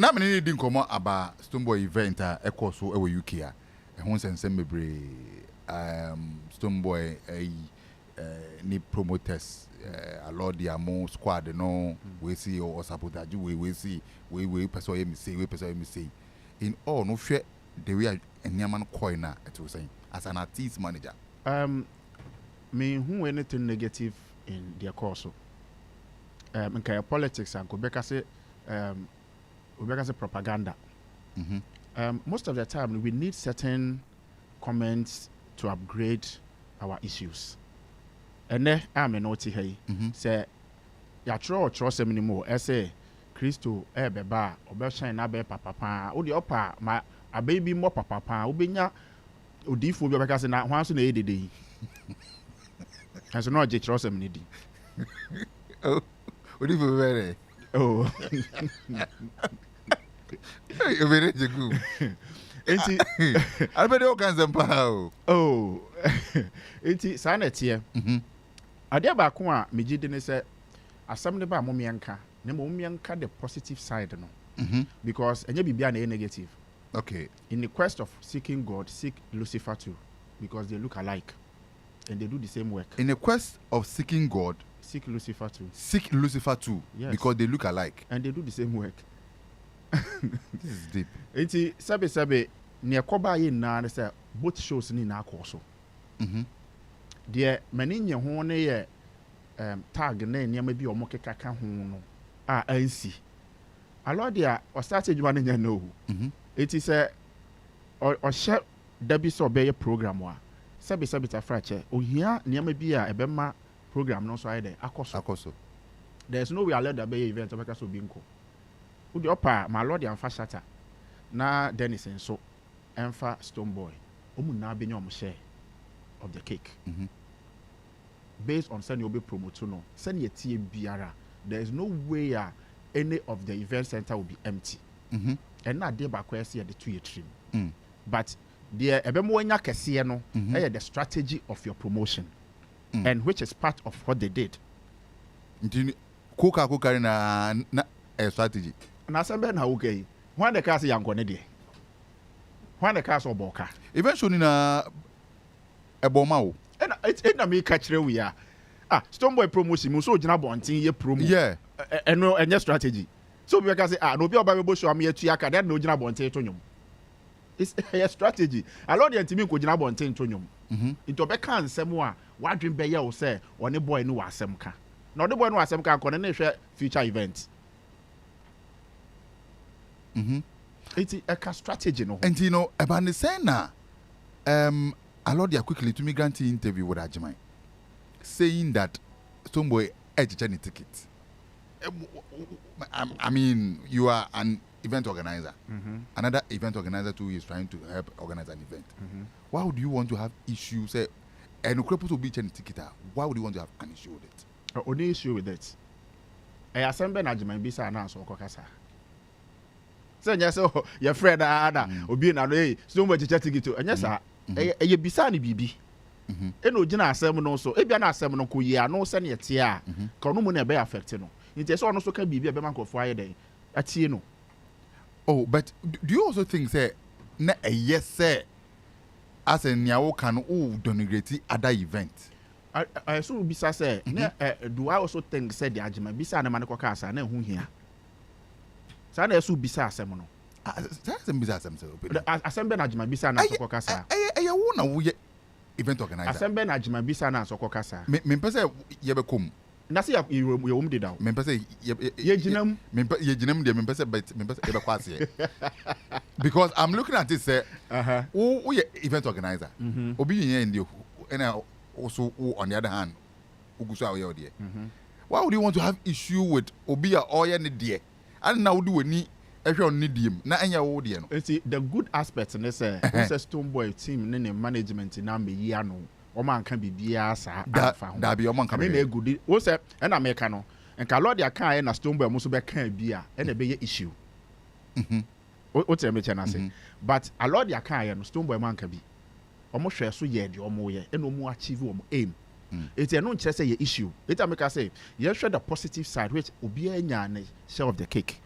na me ni din komo aba Stonebwoy event a ekọ so e UK a ho nsensem mebre Stonebwoy ni promoters Alordia mo squad no we see or sabotage we see we person you say we person you say in all no hwe the way eniaman coin na it was saying as an artist manager me who anything negative in their course in politics and go back say propaganda. Most of the time we need certain comments to upgrade our issues. And then I'm a naughty hey. Say ya trust some anymore. I say Christo beba obeshan na be papa. O di opa ma a baby more papa. Obenya odifu bi obeka say na hwan so na edede. And so no je trust some need. Oh, odifu very. Oh. You very good. I bet you can somehow. Oh. Enti sanetie. Ade ba ko a megide ne se asem ne ba momianka ne momianka the positive side no. Because enya bibia na negative. Okay. In the quest of seeking God, seek Lucifer too, because they look alike and they do the same work. In the quest of seeking God, seek Lucifer too. Seek Lucifer too, yes. Because they look alike and they do the same work. This is deep. Enti sabe ne koba ye na say both shows ni na akoso. The many nye ho ne ye tag na nneema bi omo kekaka ho no a ansi Alordia o start adwuma ne nya no. It is a or share debi so be program wa sabe ta frache ohia nneema bi a ebema program no so ayde akoso. There's no way Alordia be event obeka so bi nko udi opa ma Alordia amfa shata na Dennis nso emfa Stonebwoy omu na be nyom share of the cake. Based on send you be promote no send your tie biara there is no way any of the event center will be empty. And na dey ba kwese the two year trim. But the ebemo anya kese no the strategy of your promotion and which is part of what they did. Coca na a strategy. Na sembe na okay. When the case yanko ne dey. When the case oboka. Eventually na eboma o. And na me catch we are. Stonebwoy promotion mo so gina bontin ye promo. Yeah. No any strategy. So we can say no be oba show am here tuaka that no gina bontin to nyom. It's a strategy. Alordia ntimi ko gina bontin to nyom. Into be kan nsem a wadwen be ye wo say one boy no wasem ka. Na the boy no wasem ka ko ne hwe future event. It's a strategy no. And you know about the saying na Alordia quickly to me grant interview with Ajimai saying that Stonebwoy edged any ticket. I mean, you are an event organizer. Another event organizer too is trying to help organize an event. Why would you want to have issues? Say, and Ukrepo to be any ticket. Why would you want to have an issue with it? Only issue with it. I assemble Ajimai bisa na so kokasa. So yes, so your friend Ada obi na no Stonebwoy ticket to. And yes, eye bisa ni bibi. Eno gina asem no so ebia na asem no ko yi ano se ne tie a ka no mu na be affect no nti so no so ka bibi be man ko fo aye den atie no. Oh, but do you also think say na yes say as a nyawo kan o denigrate other event? I so bisa say do I also think say the Ajima bisa na man ko ka asa na hu hia sa na so bisa asem no asem bisa asem so asem be na Ajima bisa na so ko ka sa eye wo na wo event organizer. Asembe na Ajima bisa na so kokasa. Me pese ye be kom. Na se ye wom de daw. Me pese ye ginam. Ye ginam de me pese but me pese ye be kwase. Because I'm looking at this say who ye event organizer. Obi yen ndi and also on the other hand uguso awe there. Why would you want to have issue with obi a oye ne there? And now do any na anya wo de no. See the good aspect in this Stonebwoy team ne management na me yi ano o man kan bibia sa afa ho da bi o man kan na good wo say na me ka no enka Alordia kan na Stonebwoy mo so be kan bia na be ye issue o tell me chana say but Alordia kan no Stonebwoy man ka bi o mo hwe so ye de o mo ye na o mo achieve o mo aim it's no nche say ye issue it make say ye hwe the positive side which obi anya na share of the cake.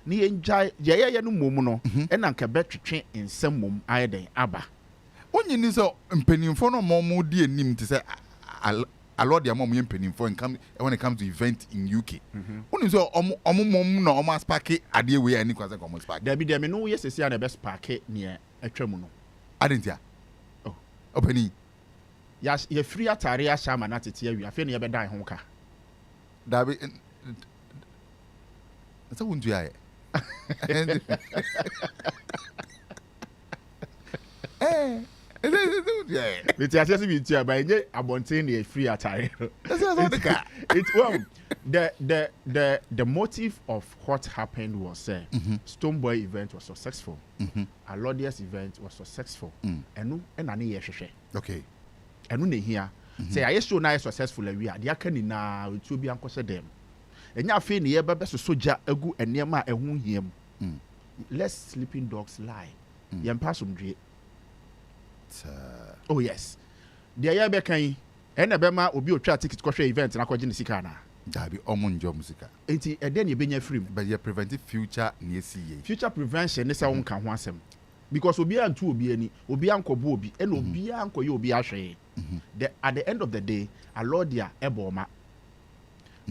ni enjoy ye no mom no e na nka betwetwe nsem mom ayeden aba onye ni so mpanimfo no mo di enim te say Alordia mom ye mpanimfo when it comes to event in UK only so mom no omo spark ade we ani kwase komo spark da bi de me no ye sesi na be spark ne atwa mu no adentia oh opani ya free atare ya sha ma na tete awi afi ne ye be dan ho ka da bi That's what you are. It's just be to by abontain free attire. That's what the car. It's well the motive of what happened was Stonebwoy event was successful. Alordia's event was successful. And ani ye hwehwe. Okay. And no here. Say I show na successful we are. They can na it will be ankose dem. Enya afi ne ye bebe so soja agu enema ehun hiam. Let sleeping dogs lie. Yem pasomdwe. Oh yes. Dia ye be kan ena be ma obi otwa ticket kwohwe event na kwaje ne sika na. Da bi omonjo musika. Enti ede ne benya free. But ye preventive future ne esi ye. Future prevention ne se won kan ho asem. Because obi antu obi ani, obi ankobo obi, ena obi ankoye obi ahwe. At the end of the day, Alordia eboma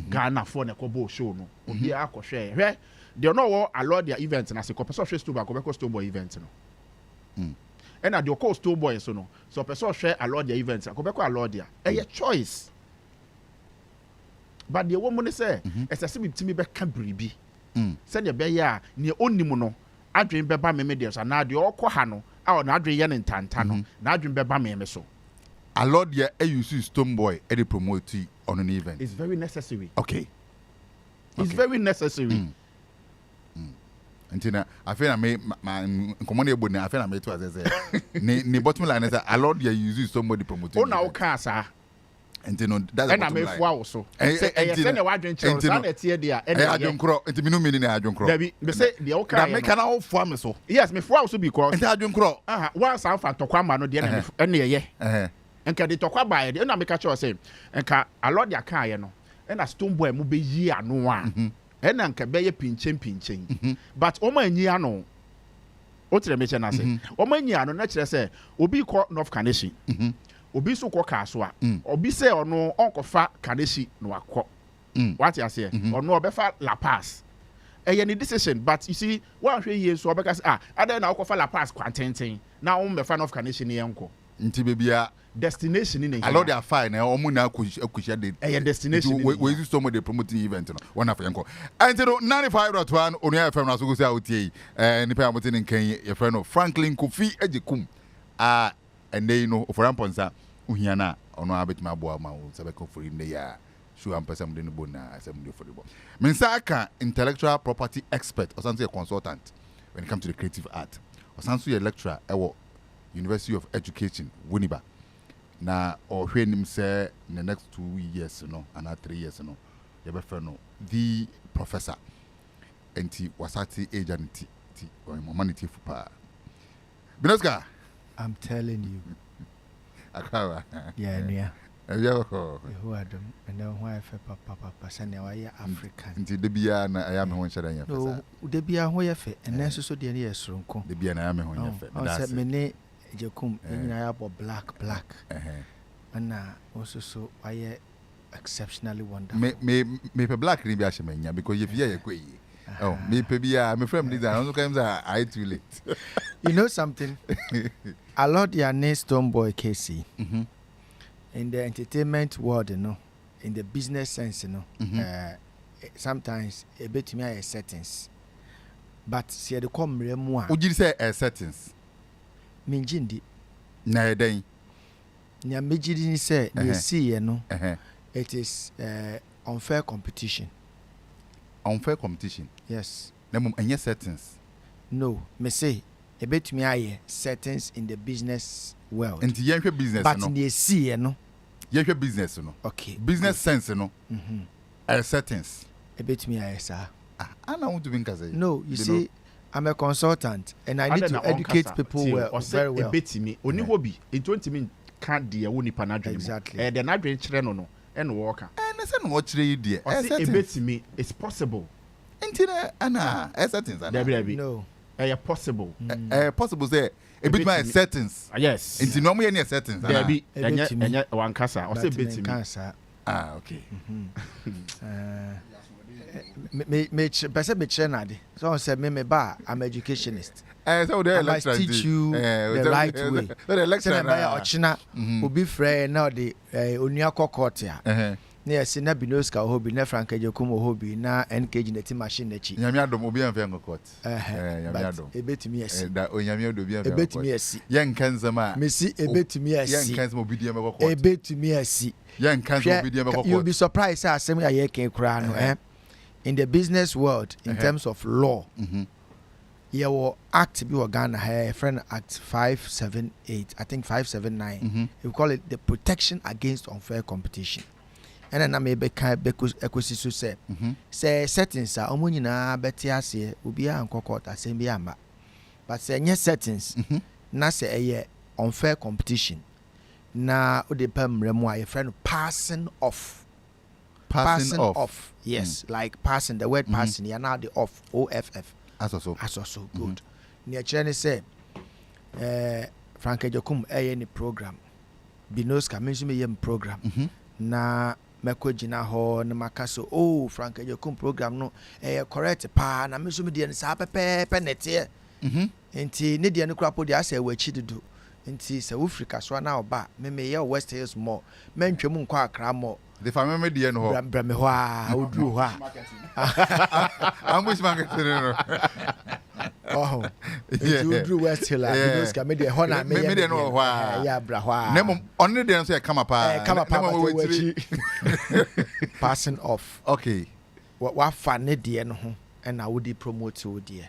Ghana for ne kobo show no obi akɔhwɛ hwɛ de no wo Alordia event na se ko person hwɛ Stonebwoy ko be ko Stonebwoy event no ɛna de ko Stonebwoy so no so person hwɛ Alordia event ko be ko Alordia ɛyɛ choice but the woman say ɛsɛ bi timi be ka biribi sɛ ne be ya ne onim no adwen be ba me de so na de ɔkɔ ha no a na adwen ye ne ntanta no na adwen be ba me so Alordia use Stonebwoy e dey promote on an event. It's very necessary. Okay. It's very necessary. Antina, I feel I may command ebo na I feel I may to as say. Ni bottom line is Alordia use somebody promoting. Oh na o ka sa. Antino that's the bottom line. And I may so. Say na wadwen chero sa na tie dia. E adwonkro, enti me no meaning na adwonkro. Dabi, me say the o ka. Na me kana o fo am so. Yes, me fo so because. Enti adwonkro. Once am fa tokwa ma no de na ye. Enka de tokwa bae de na meka cho say enka Alordia ka ye no na Stonebwoy mu be yi ano a na nka be ye pinchen but o ma anyi ano o tire me che na say o ma anyi ano na kire say obi ko North Kaneshi obi so ko ka so a obi say ono onkofa Kaneshi no akọ what you say ono obefa La Paz any decision but you see one hwe ye so obeka say ada na okofa La Paz kwantenten na o mbefa North Kaneshi ne yenko nti bebia destination in Alordia fine na omu na akushia de destination we use some of the promoting event no one of yanko and no 95.1 Onua FM na so go say outie nipa amote ne kan ye friend no Franklin Kofi Ejekum and they know for amponsa uhia na ono abetima aboa ma wo sebeko for in ya show am person de no bona asem de for the ball mensaka intellectual property expert or something a consultant when it comes to the creative art or something a lecturer ewo University of Education Winneba na ohwe nim say the next 2 years no and 3 years no ye be fe no the professor enti wasati agent ti o humanity fupa Binoska I'm telling you akawa yeah Yo who adam and then why fe papa sane why African nti de bia na aya me ho nhyeda nya fe sa de bia ho ye fe and so de ne ye soronko de bia na aya me ho nya fe that's me ne Jekum nyina abo black and also so why exceptionally wonderful me pe black ni bia shemanya because if you kwe oh me pe bia me from this and sometimes I too late you know something Alordia ne Stonebwoy KC in the entertainment world in the business sense sometimes a bit me settings but see the come remu would you say settings minjindi na eden nya mejidi ni say you see it is unfair competition yes na mum enye settings no me say e betumi aye settings in the business world and yenhwe business but in the see yenhwe business no okay business sense no settings e betumi aye sir ana want to be nkaze no you see I'm a consultant and I need to educate people very well. Betimi oni hobby in 20 min can de wo nipa na dwen exactly de na dwen kire no no e no work na say no kire yi de betimi it's possible Intina ana settings ana. Debbie. No. Possible. Possible say a bit my settings. Yes. Inti no more any settings. Debbie. Enya one kasa. I say bit me. Okay. Me person me train so say me ba I'm educationist. So the lecturer teach you the right way. The lecturer na ochina obi frɛ na de onua kokot ya. Na yesi na binoska ohobi na frank ejokum ohobi na nkg na ti machine na chi. Nyame adom obi anfa kokot. Nyame adom. Ebetumi yesi. Da onyame adom obi anfa kokot. Ebetumi yesi. Yen kanzama. Mesi ebetumi yesi. Yen kanzama obi di am kokot. Ebetumi yesi. Yen kanzama obi di am kokot. You'll be surprised asem ya ye ken kra no in the business world in terms of law. Your act be Ghana a friend act 578 I think 579 you call it the protection against unfair competition and then I may be kind ecosystem say settings are omunina beti ase obi an kokot asem bi amba but say nye settings na say a unfair competition na ode pam remo a friend passing off yes like passing the word passing you now the off off aso good near Chene say Frank Ejokum any program binoska mention me program na meko gina ho na makaso Frank Ejokum program no correct pa na mention me dey sa pepe nete enti ne dey no krapo dey asa wachi dudu enti se Africa so na oba me ye West Hills more mentwem nkwa akra more the family dey no ho bra me ho a oduru ho ambush marketing no you do West Hill because ka me dey ho na me dey no ho ya bra ho a nemo onne dey so kama pa passing off okay what fa ne dey no ho and na wo dey promote wo dey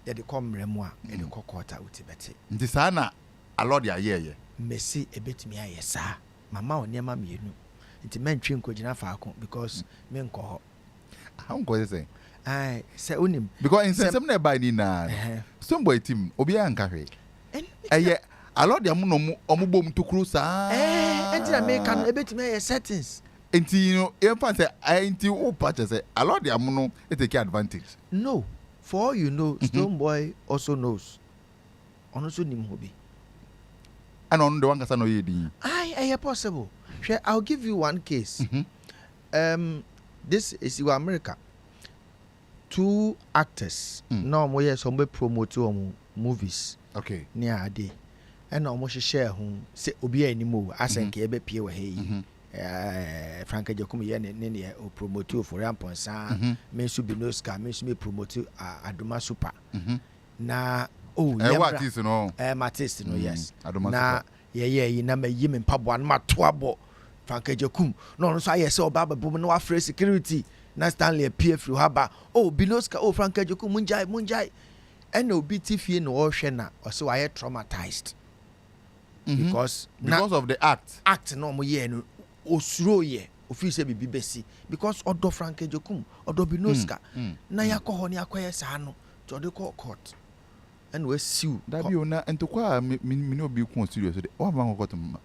ya dey come remu a e dey kokota wo tibeti nti sa na Alordia ye Messi ebetimi aye sa mama oniema mienu nti mentwe nkogina faako because me nko ho how go say ai say onim because in sem na buy ni na Stonebwoy team obi anka hwe eye Alordia mu no omubom tokuru sa enti na me kan ebetimi aye settings enti you know em say enti o patch say Alordia mu no e take advantage no for all you know Stonebwoy also knows onoso nim hobi and on the one kasa no ye din possible I'll give you one case this is your America 2 actors no mo yes some promote movies okay near ade and no mo share ho say obi animo asenke e be pie wa he Frank Ejokum ye ne o promote for ramponsa me su binoska me su me promote Adoma Super na artist no artist no yes na ye na me yi me mpaboa na matoabo Frank Ejokum no so aye se oba babom na wa free security na Stanley PF haba binoska Frank Ejokum munjai and obi tifie no o hwe na o se wa ye traumatized because of the act no mo ye no osuro ye ofi se bibi besi because odo Frank Ejokum odo binoska na yakoho ne akoye sa no to de court and we sue that be ona entokwa me obi ku studio so de o ma ngoto mama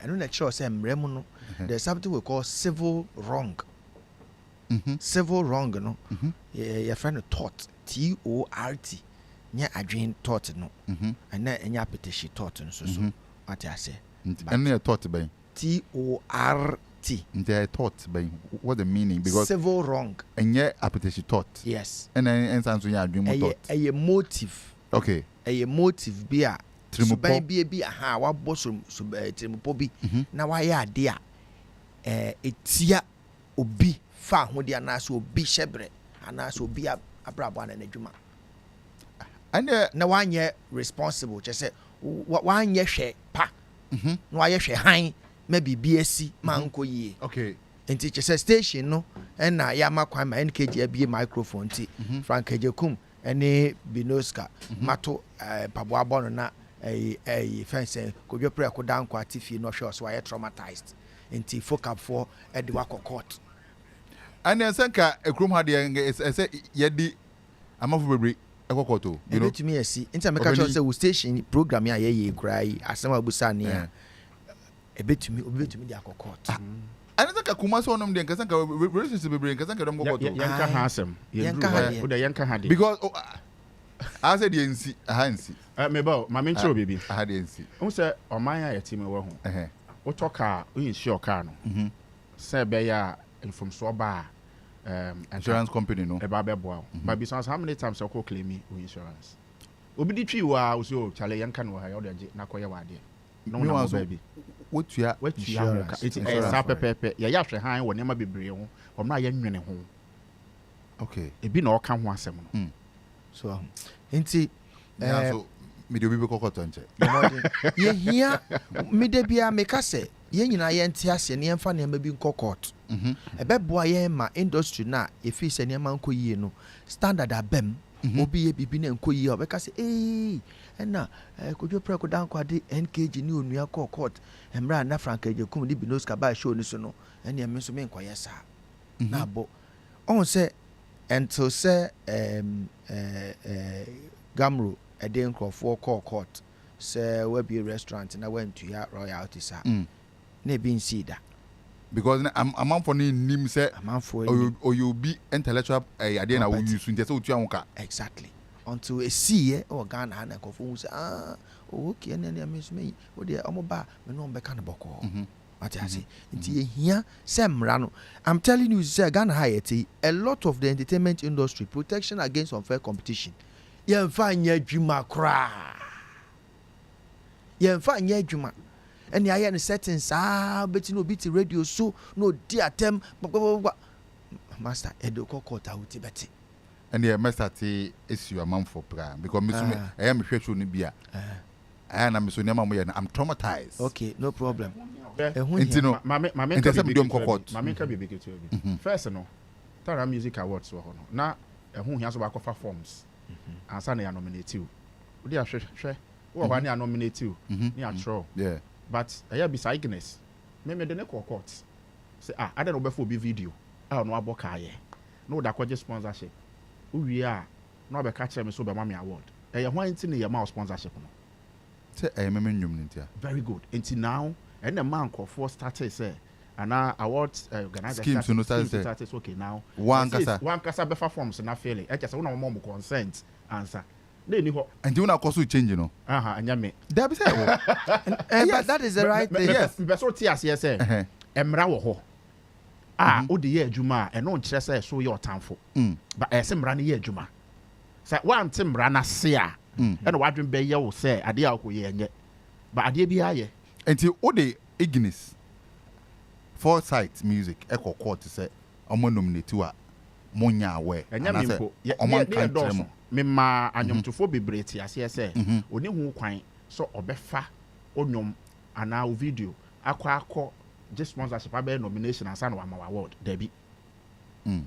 and na sure say mremu no there's something we call civil wrong civil wrong no your friend tort TORT nya adwen tort no and na enya petition tort no so what I say and na tort by TORT they tort by what the meaning because civil wrong and yeah appetition tort yes and so ya adwen mo tort a motive okay a motive bi a trimupo bi aha wa boso trimupo bi na wa ya ade a etia obi fa ho de ana so obi hyebre ana so obi abrabo na adwuma and na wa nye responsible che se wa nye hwe pa na wa ye hwe han ma bibi asi ma nko yie okay enti che se station no na ya makwan ma nkg abie microphone ti Frank Ejokum ene binoska mato paboa bono na fence kodwo pre ko dan kwa tifi no hwe so wa traumatized enti focus for e de wa court and senka ekrum ha de say yedi amafo bebre ekokoto you know betumi asi enti ameka cho say we station program ya ye krai asema busa ne ya betumi de court I don't think a Kumasi on them, because I can relationship be bring, because I can go to Yanka handsome. Yanka had because I said, you see, I hadn't see. Mebo, my main show, baby. I hadn't see. Who said, or my team were home. What talk car, we insure car. Say, Beya, and from Swaba, insurance company, no, a barber boy. But besides, how many times I call claim me insurance? Obi di twi wa so chale yanka no ha ya odaje na koye wade no na baby what you it's a pepe ya ya hwe han wo nema bebre ho o na ya nwene ho okay ebi na o ka ho asem no so enti so me de obi be kokoto nche ye hia me de bia me ka se ye nyina ye nte ase ne yemfa ne ma bi nkokot ebeboa ye ma industry na efi se ne ma nkoyie no standard abem obi ye bibi na nkoyie obeka se na kodwo preko dan kwade nkg ni onua court emra na frankaje kum di binos ka ba show ni so no ene me so me nkoye sa na bo on se ento se gamro eden crofo court se we be restaurant na went to ya royalty sa na be insida because I'm for nim say or you be intellectual idea na we use nte say otua nka exactly until a see or Ghana na kofo say okay na me so me wo de omoba me no mbeka na boko what I say nti ehia semra no I'm telling you say Ghana hayeti a lot of the entertainment industry protection against unfair competition yemfa nya adwuma kra yemfa nya adwuma and I am certain but no beat radio so no dear tem master edoko kota uti beti and the master te issue a man for prayer because me I am sure show ni bia and I'm so nyama mo I'm traumatized okay no problem intino mama intercept medium court mama ka be to be first no Tara Music Awards wo no na ehun hia so ba kofa forms ansa na ya nominate you odi ahwehwe wo ba na nominate you ni atro yeah but I be psychness. Me de ne court. Say I don't know before be video. I no aboka ye. No da kwaje sponsorship. Uwi a no be ka kire me so be ma me award. E hwan ti ne ye ma sponsorship no. Say me nwum ntia. Very good. Until now, and the man for started say ana awards organizer schemes no started okay now. One kasa be forms na fairly. E just una mo consent answer. And you na koso change no anya me that be say but that is the right thing yes be so tias yes emra wo ho o de ye adwuma e no nkire say so ye otamfo but e se mra ne ye adwuma say wan te mra na se a e no wadwen be ye wo say ade a ko ye enye but ade bi aye enti o de Ignis Foresight Music e ko court say omo nominate wa monya awe anya me mpo omo kan mema anyomtofo bebrete ase ese oni hu kwan so obefa onyom ana o video akọ just sponsorship abe nomination and san wa award debi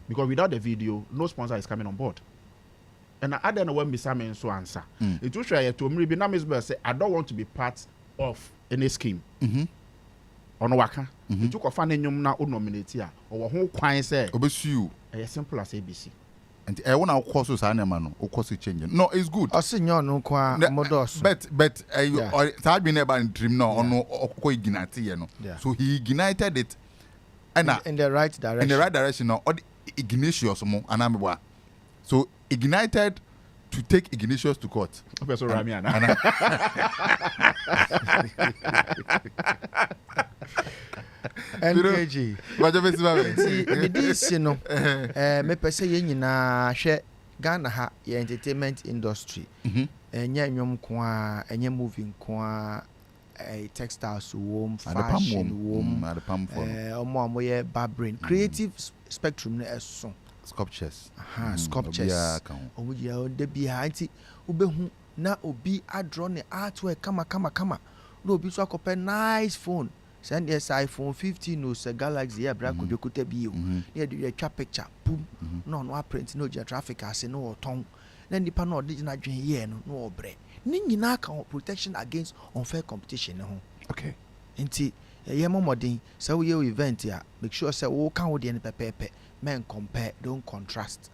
because without the video no sponsor is coming on board and I don't know when me some so answer it will show you to me be na Miss say I don't want to be part of any scheme ono waka it took ofa na nyom na o nominate a o ho kwan say obesu e simple as ABC. And I want to cause us animal or cause it changing. No, it's good. I see no modos. But I been able to dream no no ignite no. So he ignited it in the right direction. In the right direction no or Ignatius mo anamwa. So ignited to take Ignatius to court. Professor Ramiana. NKG. What you me this you know me pese ye nyina hwe Ghana ha ye entertainment industry enya nwom ko a enya movie ko a textiles wom fashion wom omo ye barbering creative spectrum na eso sculptures sculptures omo je de bia anti ubehu na obi adro ne artwork kama no obi so akope nice phone send yes iPhone 15 no se Galaxy ya bra ko dokuta bio na de twa picture boom no print no je traffic ase no oton na nipa no original dwen ye no obre ni nyina ka protection against unfair competition ho okay nti ye momodin se wo ye event ya make sure say wo kan wo de ne pepepe men compare don't contrast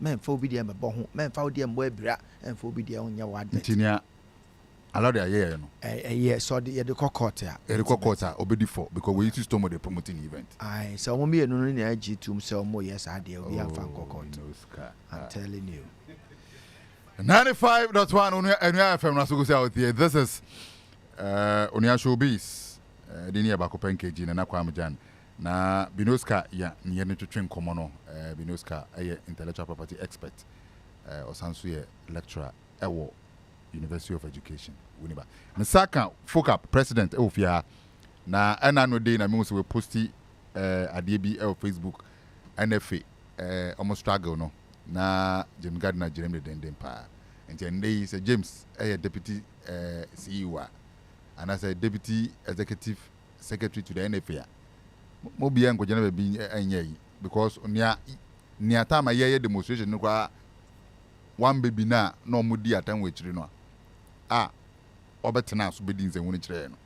men for obi de me bo ho men fa wo de mo abira en for obi de onya wa advert ntinia Alordia yeah no. Yeah, so the court ya. The court obedi for because we used to Stonebwoy the promoting event. Aye, so mo me no na G2 so mo yes ade obi am fan court. I'm telling you. 95.1 Onua FM na so go say out here. This is Onua Showbiz. The near Bakopen KG na Kwam Jan. Na Binoska ya nye ne twetwe nkomo no. Binoska intellectual property expert. Osanso ye lecturer ewo University of Education Winneba. Nsaka Focap president ofia na no day na me we posti ade bi Facebook NFA almost struggle no na James Gardner Jeremy den pa. And they say James deputy CEO and as a deputy executive secretary to the NFA. Mo bia nko jana be enye because near time a demonstration no kwa one baby na no mudi atan wechiri no obetena so bedin ze woni kire no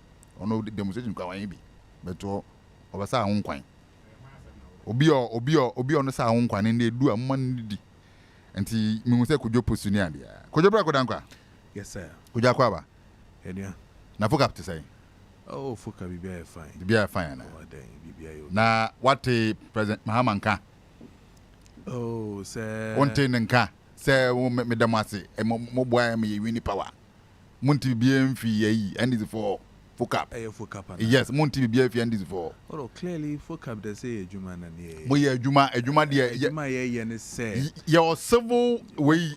ono demonstration kwa wan bi beto obasa ahonkwan obi ono sa ahonkwan ne edu amman didi enti mihu se kojo posuni ade kojo bra kodan kwa yes sir kojo akwa ba enia na focus to say oh focus bibia fine bibia fine na bibia yo na what president Mahamanka oh sir wonte nka se me damase mo boy me wini power munti bibia mfi yi and is for focus focus yes munti bibia fi and is for oh clearly focus they say ejuma na ne mo ye ejuma de ejuma ye ne say your civil way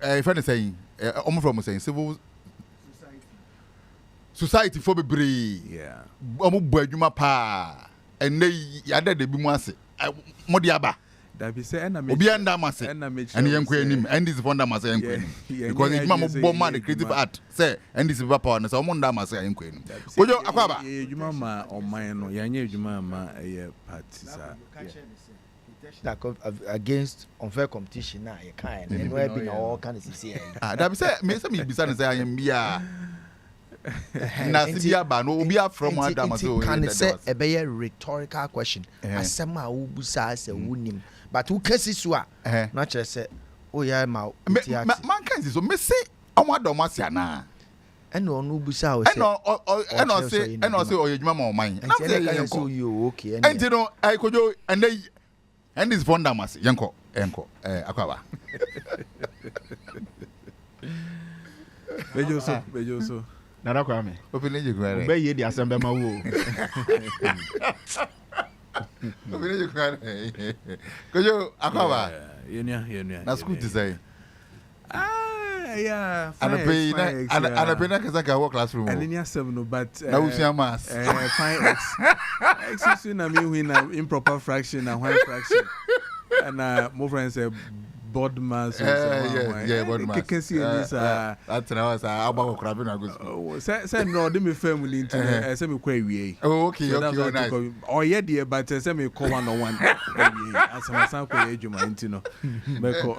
if I saying from saying civil society for bebre yeah omo bo ejuma pa ene yada de bi mu ase mo de aba that be say na me obi anda mase and yenko enim and this founder mase yenko enim because ejuma mo bo man the creative art say and this power na say omo nda mase yenko enim kojo akwaba ejuma ma oman no yanya ejuma ma party sa that against unfair competition na you can and where be all kind of see that be say me bisa na say ayem bia na sibia ba no obi from adam so can say a be rhetorical question asema wo busa say wonim but who cases so na chere say oh yeah ma man can so me say amado masia na eno no busa o say eno say oyejuma ma oman na say yanko you okay and you know I kojo and this founder mas yanko akwaba bejo so Nada kwa me. Opinion you go. Be ye di asembe ma wo. Opinion you go. Kojo akwaba. Yenya. Na school to say. Yeah. And a pay na kasa work classroom. And in 7 no but na usia mass. Fine X na me win improper fraction and white fraction. And more friends say board mass board mass. Can see this that's now say abako krabi na go. Oh say no dey me family into say me kwa wie. Oh okay nice. Oh yeah there but say me call one on one. As my son kwa ejuma into no. Me ko.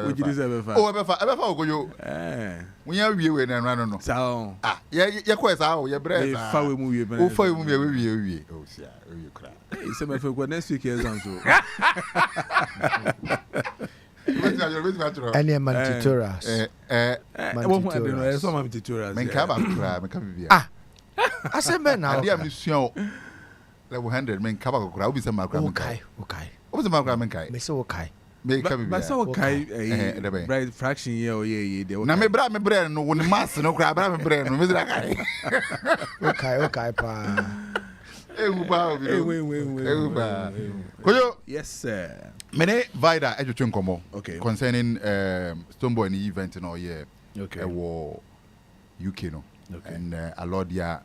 We did say befa. Oh befa ogoyo. We ya wie na run no. Sao. Ye kwa sa o ye bre sa. Fa we mu wie. O fa we mu wie. Oh sia, we kra. Say me for next week exam so. Any man tutorials. Some tutorials. Men ka ba kra, men ka bibia. Asembe na. Ade mission level 100 men ka ba kra, obi se ma kra men kai. Okay. Obi se ma kra men kai. Me say okay. Me ka bibia. But so kai bright fraction here or yeah. Na me bra no woni mass no kra bra me bre no me dira kai. Okay pa. Koyo yes sir mene vida ejutwe nkomo okay concerning Stonebwoy ni event no yeah okay wo UK no okay. And Alordia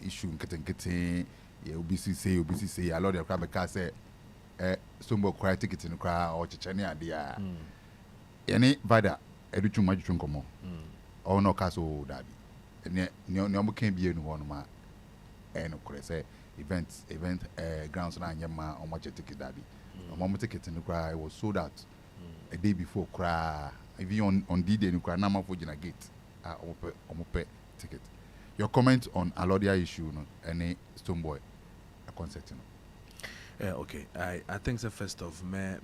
issue nketen yeah obisi say Alordia kra be ka say Stonebwoy cry ticket no kra o chechene ade a yani vida edutwe majutwe nkomo o no ka so dabi ne omo kan bie no ho no ma no kure say event grounds na anyama on watch ticket dabi on ticket no cry was sold out a day before cry even on D-Day no cry na ma for gina gate omope ticket. Your comment on Alordia issue no any Stonebwoy a concert no. Okay, I think the first of me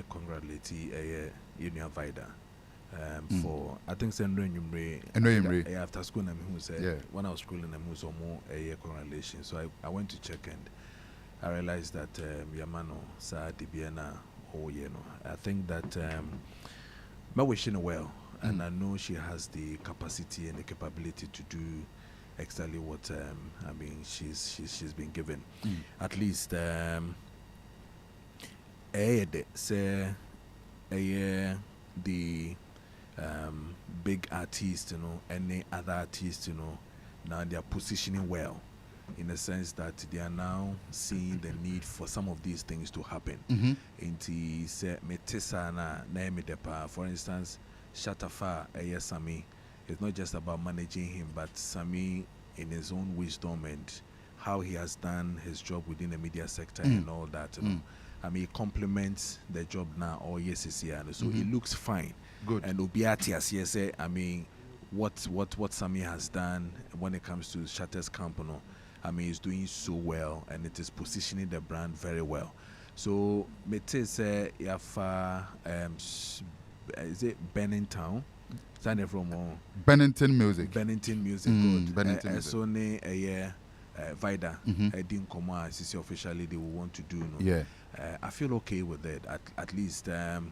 congratulate Union Vida For I think Sendo after school who said when I was schooling I was more a year correlation. So I went to check and I realized that Yamano Sa Dibiana I think that my wishing well and I know she has the capacity and the capability to do exactly what I mean she's been given. At least say the big artists, any other artists, now they are positioning well in the sense that they are now seeing the need for some of these things to happen. Inti say metesa na medepa, for instance, Shatafa Sami. It's not just about managing him, but Sami in his own wisdom and how he has done his job within the media sector and all that. I mean, he complements the job now. So it looks fine. Good. And Obiati, as you say, I mean, what Sami has done when it comes to Shatter's company, I mean, he's doing so well, and it is positioning the brand very well. So, Mete say, is it Bennington? From Bennington Music. Bennington Music, good. Bennington Music. So, a year, Vida, I didn't come out. Officially, they will want to do. Yeah. I feel okay with it. At least a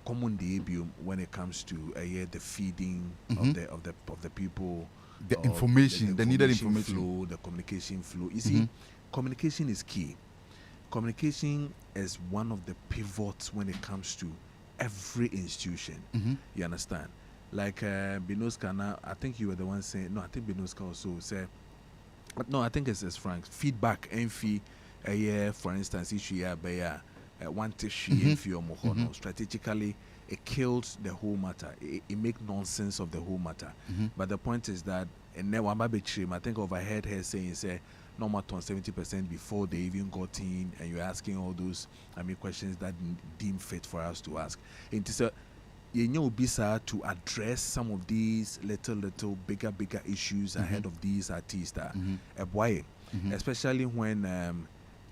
common debut when it comes to the feeding of the people, the information, the needed information flow, the communication flow. You see, communication is key. Communication is one of the pivots when it comes to every institution. You understand? Like Binoska now, I think you were the one saying, no, I think Binoska also said, no, I think it's Frank. Feedback and fee, for instance, issue one tissue strategically, it kills the whole matter. It makes nonsense of the whole matter. But the point is that, and now I think overheard her saying, say, no more than 70% before they even got in, and you're asking all those, questions that deem fit for us to ask. It is bisa to address some of these little bigger issues ahead of these artists. Especially when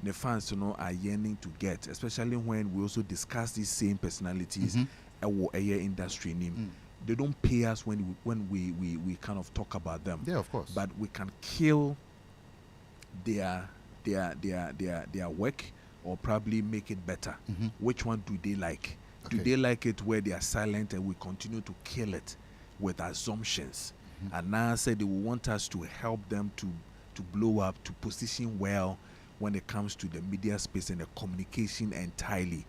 the fans are yearning to get, especially when we also discuss these same personalities a year industry name. They don't pay us when we kind of talk about them. Yeah, of course. But we can kill their work or probably make it better. Which one do they like? Do they like it where they are silent and we continue to kill it with assumptions? And now say they will want us to help them to blow up, to position well when it comes to the media space and the communication entirely.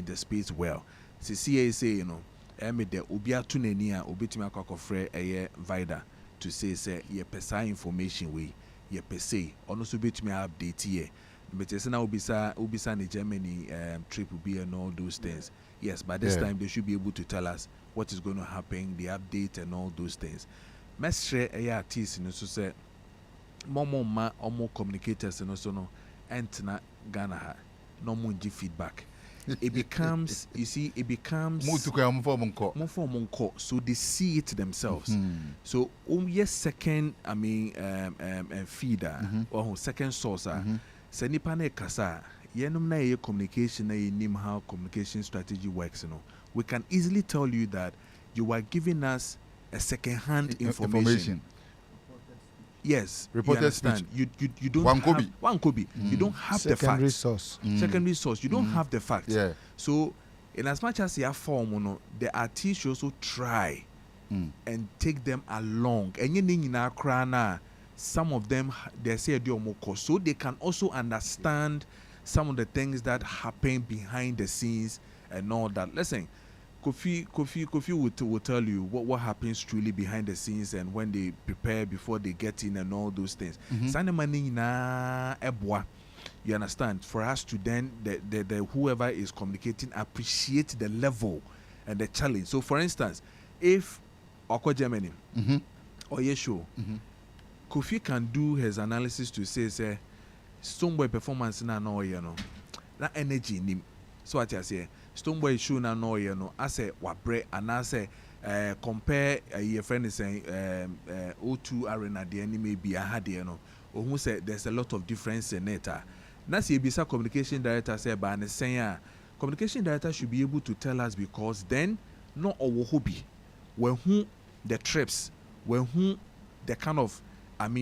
The space well. CCA say, the Obia Tunenia, Obitima Kakofre, Vida, to say, ye pesa information we, ye pese, or no subit me update ye. But it's now Ubisa in Germany trip will be and all those things. Yes, by this time they should be able to tell us what is going to happen, the update and all those things. Mestre artists and so say more communicators and also no Antina Ghana no more feedback. It becomes more for so they see it themselves. So yes, second feeder or second source Senipane Kasa yenum na communication na nim how communication strategy works, we can easily tell you that you are giving us a second-hand information. Yes, reported speech. You don't have one Kobe. You don't have the facts. Secondary source. You don't have the facts. Yeah. So, in as much as you have form, the artists also try and take them along. And some of them they say so they can also understand some of the things that happen behind the scenes and all that. Listen, Kofi will tell you what happens truly behind the scenes and when they prepare before they get in and all those things. You understand? For us to then the whoever is communicating appreciate the level and the challenge. So for instance, if Oko Germany or Yesho, Kofi can do his analysis to say Stonebwoy performance na no that energy in him. So what I say, Stonebwoy show na no I say wabre and I say compare your friend is saying O2 Arena the enemy be a had or who said there's a lot of difference in it. Now see bisa communication director say by saying communication director should be able to tell us because then no WOHO bi when who the trips, when who the kind of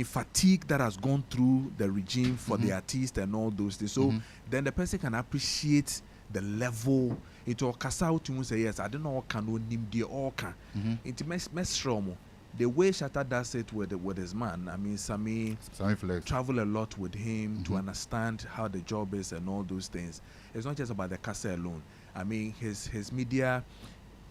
fatigue that has gone through the regime for the artist and all those things. So then the person can appreciate the level. It will cast out to say, yes, I don't know what can name the all can. It mess the way Shatta does it with his man. Sammy travel a lot with him to understand how the job is and all those things. It's not just about the casa alone. His media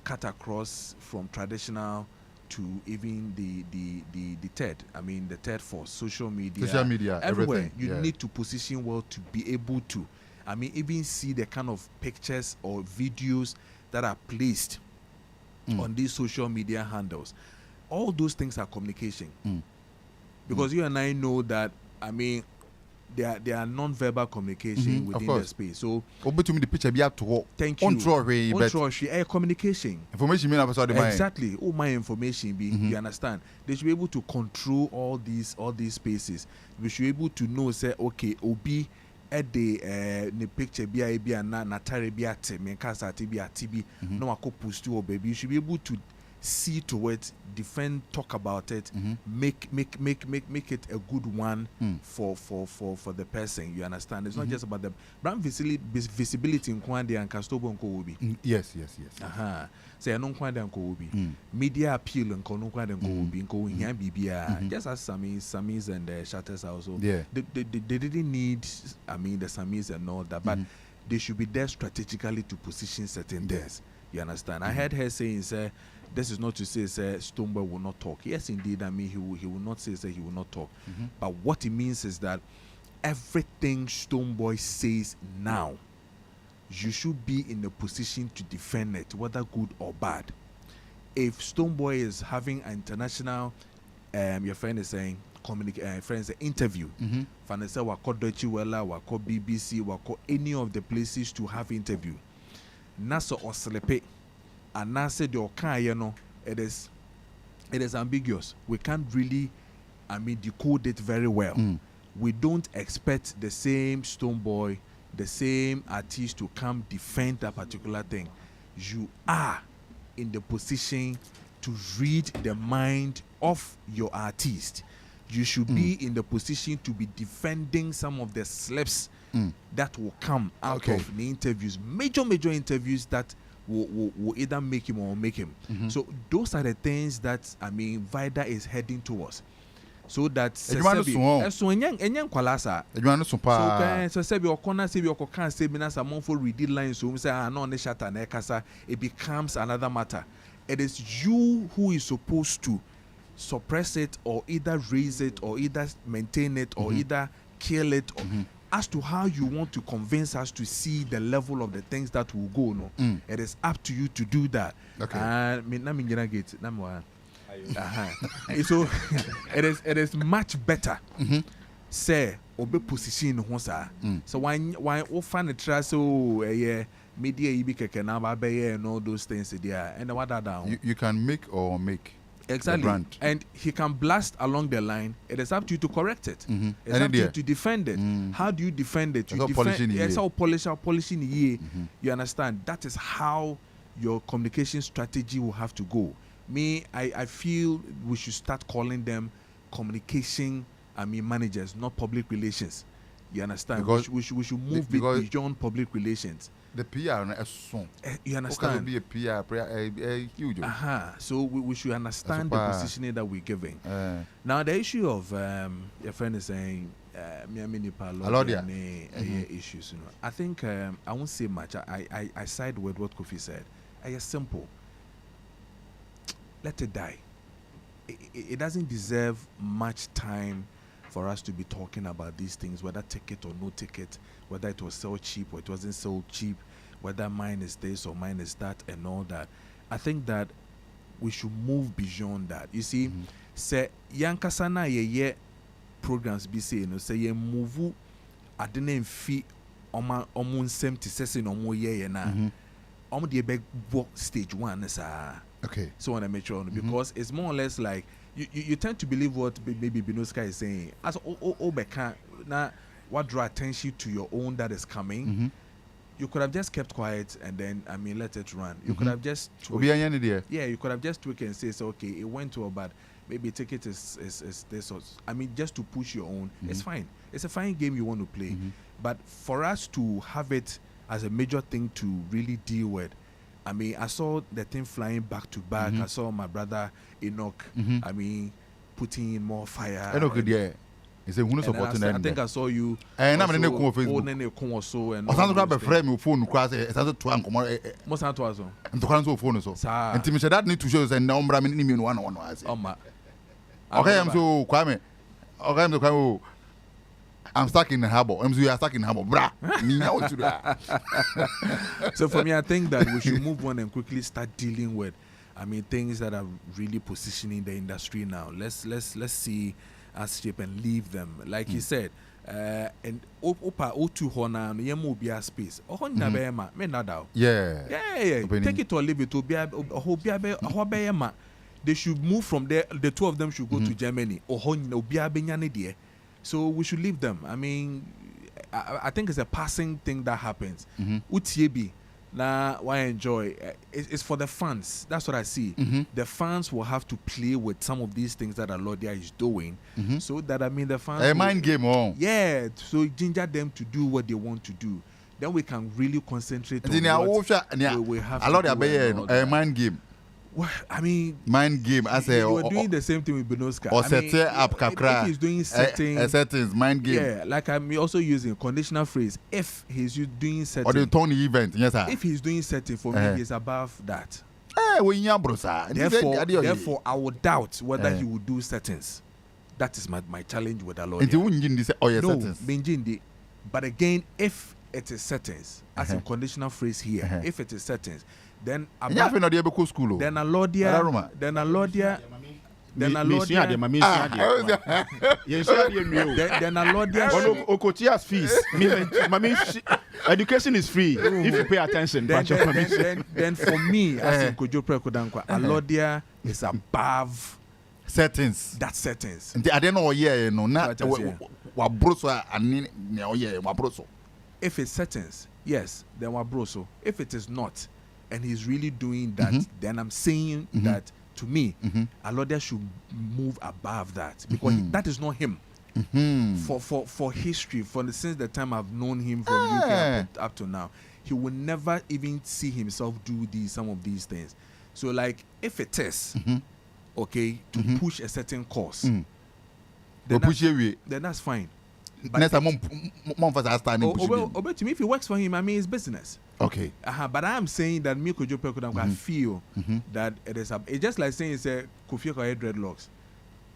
cut across from traditional to even the third. The third force, social media, everywhere. You need to position well to be able to. Even see the kind of pictures or videos that are placed on these social media handles. All those things are communication. Because you and I know that, there are non-verbal communication within the space. So, the picture be up to thank you. Communication. Information mean exactly. All my information be. You understand? They should be able to control all these spaces. We should be able to know. Say, okay, Obi. The picture be a na tare be at me casa be at TB no I could push to baby. You should be able to see to it, defend, talk about it, make it a good one for the person. You understand? It's not just about the brand visibility in Kwande and Castobo and Kobe. Yes. Say I don't Kwande and Kobe. Media appeal and Kono Kwande and Kobe and going here BBA. Just as Samis and the Shatters also. Yeah. They didn't need the Samis and all that, but they should be there strategically to position certain things. You understand? I heard her saying, this is not to say, Stonebwoy will not talk. Yes, indeed, he will not say, he will not talk. But what it means is that everything Stonebwoy says now, you should be in a position to defend it, whether good or bad. If Stonebwoy is having an international, your friend is saying, interview, Fanese wako Deutsche Welle, wako BBC, wako any of the places to have interview. Naso oslepe. And now said your car, it is ambiguous. We can't really, decode it very well. We don't expect the same Stonebwoy, the same artist to come defend that particular thing. You are in the position to read the mind of your artist. You should be in the position to be defending some of the slips that will come out of the interviews, major interviews that will either make him or make him. So those are the things that Vida is heading towards. So that so it becomes another matter. It is you who is supposed to suppress it or either raise it or either maintain it or either kill it or as to how you want to convince us to see the level of the things that will go. It is up to you to do that. So it is much better. Say obe position ho sa. So why find the trust media and all those things there and what are down. You can make or make. Exactly, and he can blast along the line. It is up to you to correct it. It's up to you to defend it. How do you defend it? You defend. It's how polishing ye. You understand? That is how your communication strategy will have to go. I feel we should start calling them communication. Managers, not public relations. You understand? Because we should move beyond public relations. The PR is strong. You understand? Be a PR huge. So we should understand the positioning that we're giving. Now the issue of your friend is saying Alordia issues. I think I won't say much. I side with what Kofi said. It's simple. Let it die. It doesn't deserve much time for us to be talking about these things, whether ticket or no ticket, whether it was sold cheap or it wasn't sold cheap, whether mine is this or mine is that and all that. I think that we should move beyond that. You see, say yankasana ye programs be saying, say ye move adene fi omun sem to say no more ye na. The big stage one okay. So on a metro because it's more or less like you tend to believe what maybe Binoska is saying. As Obeka now what draw attention to your own that is coming. you could have just kept quiet and then, I mean, let it run. You could have just you could have just tweaked and say, so, okay, it went to a bad. Maybe take it as this. Or, I mean, just to push your own. It's fine. It's a fine game you want to play. But for us to have it as a major thing to really deal with, I mean, I saw the thing flying back to back. I saw my brother Enoch, I mean, putting in more fire. Enoch, yeah. It's a I think I saw you. And I'm in a Facebook. And I can't grab a frame of phone across it. Most of us. And to cancel phone. So, and Tim said that need to show us and number. I mean, one. Okay, I'm so Kwame. Okay, I'm so Kwame. I'm stuck in the harbor. I'm stuck in the harbor. Brah. So for me, I think that we should move on and quickly start dealing with, I mean, things that are really positioning the industry now. Let's see us shape and leave them. Like you said, and opa o2 hona no yemu bia space. Ohonna be ma me nada. Yeah. Take it or leave it to be a they should move from there. The two of them should go to Germany. So we should leave them. I mean, I think it's a passing thing that happens. Utiebi, now why enjoy? It's for the fans. That's what I see. The fans will have to play with some of these things that Alordia is doing, so that I mean the fans. A mind game, yeah. So ginger them to do what they want to do. Then we can really concentrate on what we have to do. A mind game. Well, I mean, mind game. I say, we're doing the same thing with Benoska. Or set up Kakra. If he's doing settings, mind game. Yeah, like I'm also using a conditional phrase. If he's doing setting. Or the Tony event, yes, sir. If he's doing setting, for me, he's above that. Therefore, I would doubt whether he would do settings. That is my challenge with Alordia. But again, if it is settings, as a conditional phrase here, if it is settings, then Alordia, education is free if you pay attention. Then for me, as in Kojo Prekodankwa, Alordia is above settings. That settings. I don't know, not if it's settings, yes, then Wabroso. If it is not, and he's really doing that, then I'm saying that to me, Alordia should move above that, because that is not him. For history, since the time I've known him from UK up to now, he will never even see himself do some of these things. So, like, if it is okay to push a certain course, then that's fine. But next time, to me, if it works for him, I mean, it's business. Okay. But I am saying that me Kojo Prekodankwa, I feel that it's just like saying it's a Kofi Okoye dreadlocks.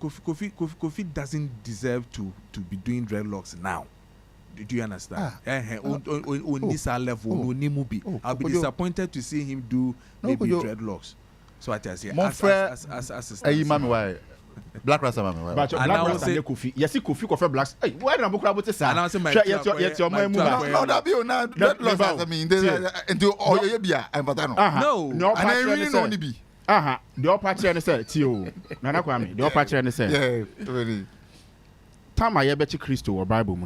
Kofi doesn't deserve to be doing dreadlocks now. Do you understand? On this level, I'll be disappointed to see him do maybe dreadlocks. So I tell you, as Black Rasta, man. But Black Rasta, Kofi. Yes, Kofi Blacks. Hey, why don't you put this? And I say, yes, your man. No, that be on that. I mean, into all your beer. I'm no, and I really know the be. The upper chair say, Tio. Nana Kwame, the upper chair say. Yeah, really. Time I bet you Christo or Bible,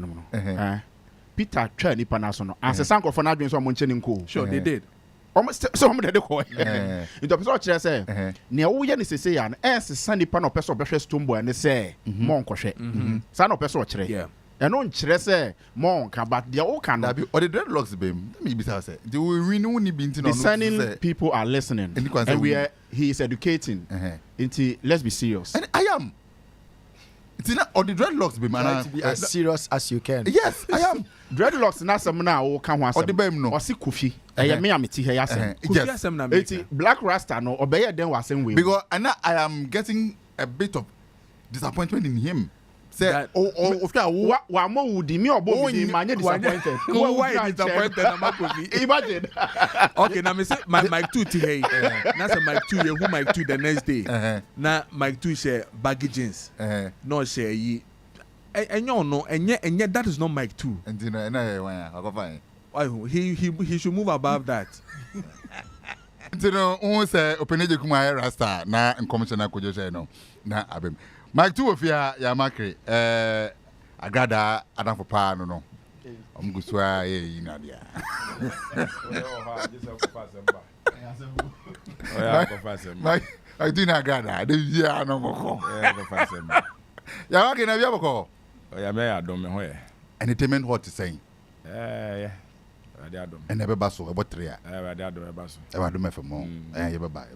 Peter tried the Panasono. And the Sanko for not doing some mentioning cool. Sure, they did. Almost some of the coin. In the episode, say, near Oyan is say, and as a Sunday pan of Peso Beshes Stonebwoy and they say, Moncochet, son of Peso Tre. Yeah. And on Chrese, Monk, but the old can be or the dreadlocks, babe. Let me be said. Do we know only been to discerning people are listening, and he is educating. Into let's be serious. And I am. It's not or the dreadlocks, babe. Try to be as serious as you can. Yes, I am. Dreadlocks na some now or can one or the bem no or see Kofi. I am me amity here. Yes, Black Rasta no obey them was same way. Because I am getting a bit of disappointment in him. Say what more would me or both disappointed. Why disappointed? Imagine. Okay, now me say Mike 2 here. Now say Mike 2 here. Who Mike 2 the next day? Now Mike 2 share baggy jeans. No share ye. And you know, and yet that is not Mike 2. And you know, he should move above that. You know, who say openage kuma Rasta na commissioner Kojo say no na abem. Mike 2 of ya makre agrada adam for pa no. I'm good swear in Nadia. I do not got that. Yeah, no more. Yeah, I can have your call. I don't know where. Entertainment what to say. Yeah. And never bustle about 3 years. I don't know about I do me for more. You buy.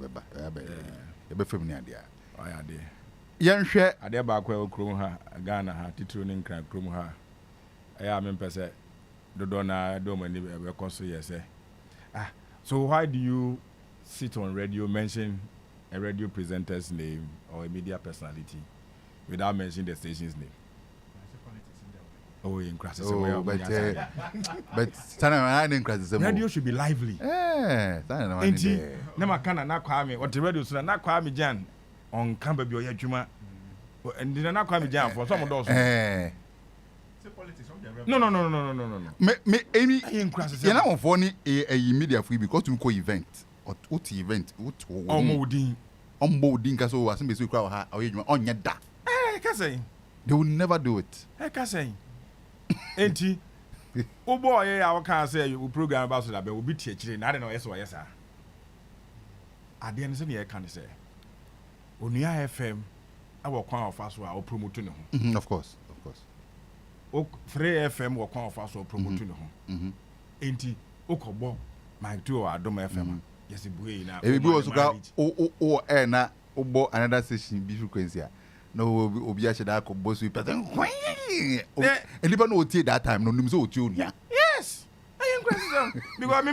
You be from Nadia. I did. Young share. I did back where Krumha, Ghana, Tituning Cran Krumha. I am in person. The donor, Domini, yes. So why do you sit on radio, mention a radio presenter's name or a media personality without mentioning the station's name? Oh, in crisis. But I didn't crisis. Radio should be lively. Eh, never can not call me. What the radio should not call me Jan on Camberby or Juma. And did not call me Jan for some of those. No. Me, Amy, in crisis. you're not funny a media free because you go event or what event, onboarding caso was in the crowd or on your da. Eh, Cassay. They will never do it. Eh, Cassay. Auntie, oh boy, I can't say you program about that, but we'll be teaching. I don't know, yes, sir. At the end of the year, can say, Onua FM, I will come off us or promote to know. Of course. 3 FM will come off us or promote to know. Auntie, Okobo, my 2 or Dom FM. Yes, it will now. If you also got another session, be frequency. No, Obi actually that could boss with and even know that time, no names or tune. Yes, I am question because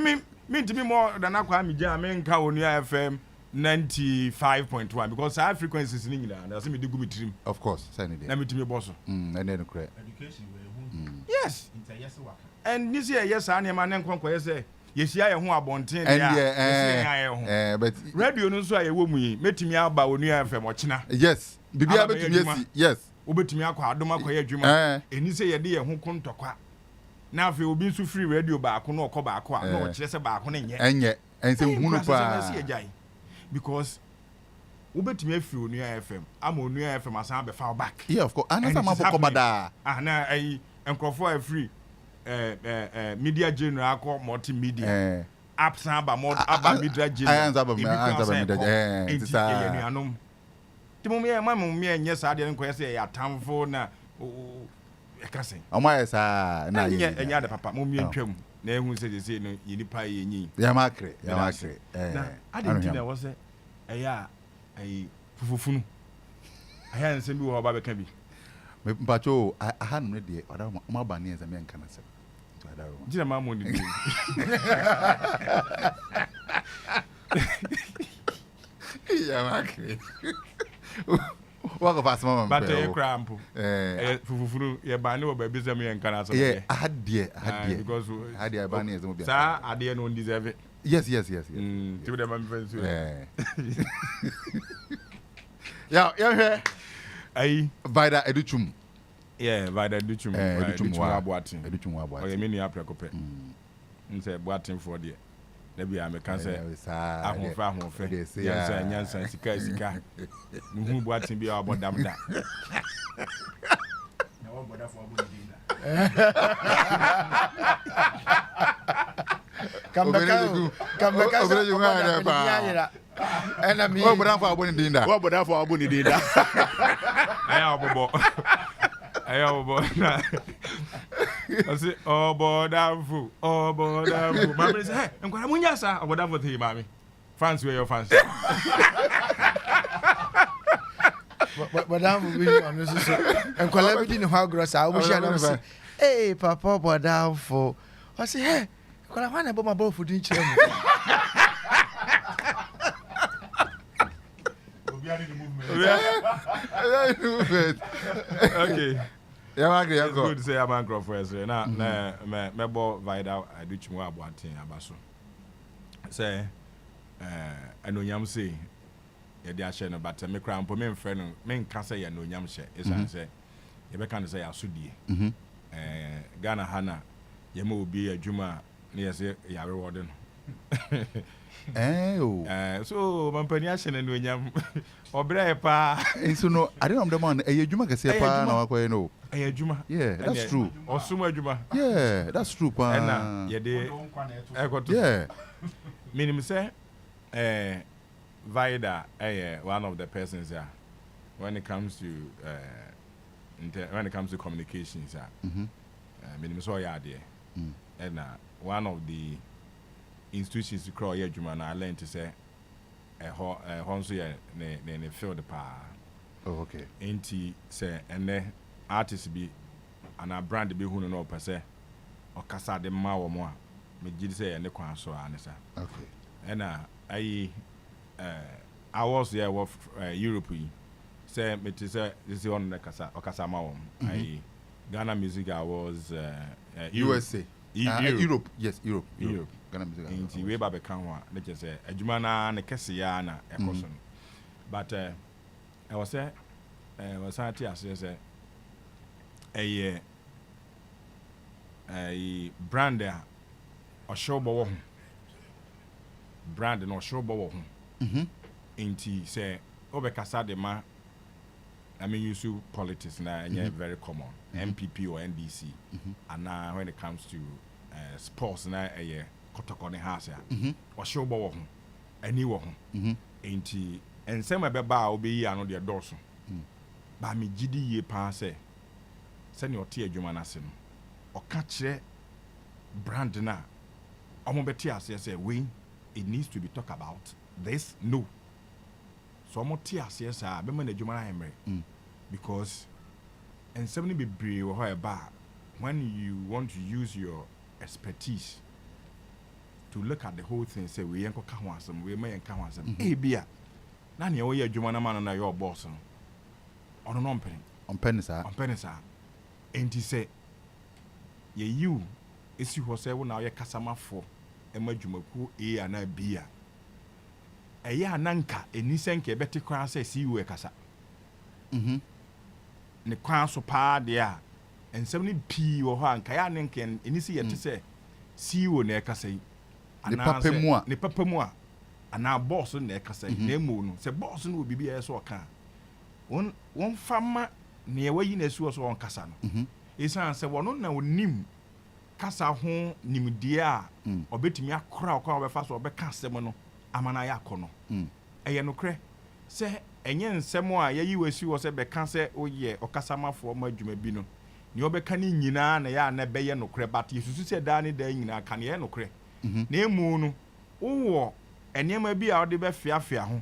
mean to be more than I call me German Onua FM 95.1 because our frequencies in England. That's me the good dream. Of course, Sunny day. Let me to me boss. And then correct. Education yes. And this year, yes, I am an uncle. Yes, I am who are born 10. But radio no so I woman met me out by Onua FM watching. Yes. Bibi abetumi yes. Obetumi akwa adoma kwa adwuma. Eni se ye de ye ho kontokwa. Na afi obi nso free radio ba ko na okọ ba ko a na o kire se ba ko na nye. Enye. Ense hunu pa. Because obetumi afi Onua FM. Ama Onua FM asan be fa back. Yeah, of course. Anasa ma boko bada. Na ai enkrofo a free media general ko multimedia. Absan ba mod aba media general. Anza ba media. Timumia mamumia nyesa ade nko yese ya tamfo na ekase omaya na enya de papa mumia ntwam na ehun se no yinipa yenyi ya makre na ade ntina wo se eya ai fufufunu aya nsem bi wo ba beka bi me mpacho aha no de oda ma ba ne eza me nka na se to ada ro jina ma mo ni ya makre Waka fast mama. But crampo. Fufufuru ye bani wo baby zam ye nkana so. Yeah, ahadie. Because ahadie bani ye zam bia. Sa ade no deserve it. Yes. To them am friends. Yeah. Ai Vida Educhum. Yeah, Vida Educhum. Educhum wa boatin. Educhum wa boatin. O ye me ni aprekope. Nse boatin for there. Na bia me kan say ahonfa nyansa sika nuhu boatin bia abodam da na wo boda fo abodi Kambeka ena mi wo boda fo abodi dinda aya obobo na Ose obodamfu mama say hey enkwara munya sa obodamfu the mama fans where your fans bodamfu bi on so enkwara bi di ne ho agro sa obo sha na say hey papa obodamfu I say hey enkwara wan na bo ma bo fu din kire mu obiani the movement okay. Yeah, it's good to say I'm a girlfriend. So now, me bo Vida I do chimo aboatin abaso. Say, anonyam say, ye dey share no but me kra mpo me mfre no me nka say ye anonyam share. Isa say, ye be kan say asodie. Ghana hana ye ma obi adwuma na ye say ya reward no. So mampani ahyɛ no nyam ɔbrɛ pa so no I don't know man ejuma kese pa na wakoye no ejuma yeah that's true ɔsum ejuma yeah that's true pa ɛna yɛde ɛkɔto yeah minim sɛ Vida one of the persons when it comes to communications minim sɛ ɔyɛ adeɛ ɛna one of the institutions to crawl here Juma na I learned to say nso yɛ ne field pa okay enti say and then artist bi ana brand bi hu no no pɛ sɛ ɔkasa de ma wɔ mo a me gidi sɛ ne kwan so anisa okay ɛna I was there with Europe say me to say this is on the ɔkasa ma wɔ Ghana Music Awards USA Europe yes Europe Ghana Music Awards we ba be kan ho a ne je say adwuma na ne kese ya na ekoso but I was say was ati ase say brand a ɔhyew bɔ wɔ ho brand no ɔhyew bɔ wɔ ho enti say obekasa de ma I mean, you see politics now, and very common. MPP or NDC, and now when it comes to sports now, kotokone house or show ball, anyone, ain't he? And some of the bar will be on their dorsal. But me GD ye pass, send your tear Jumanasin or catch brand now. I'm going to say, we it needs to be talked about. This no. So I'm going to say, I remember the Jumana because and somebody be brave or about when you want to use your expertise to look at the whole thing, say we ain't gonna some, we may encounter some. Hey, beer. Nani o ye Jumana man na your boss on an on penisa. And he say, ye you is you say when now ye kasama for a majumaku e and a beer. A ya nanka a nisenke better cross say see you a kasa. Ne kwan so pa de a ensem ne pii wo ho anka ya ne nken enisi ye te se CEO na ekasa yi ne papa mu a ana boss na ekasa yi na emu no se boss no obibi e so ka won fama ne wayi na su so on kasa no esan se wono na onim kasa ho nimdie a obetimi akora kwa obefa so obeka asem no amana ya kono eye no kre se enye nsem a yayi wasi wo se beka se oye okasamafo ma adwuma bi no ne obeka ni nyina na ya na beye no kre bat yesusu se da ne da nyina ka ne ye no kre na emu no wo enema bi a ode be fiafia ho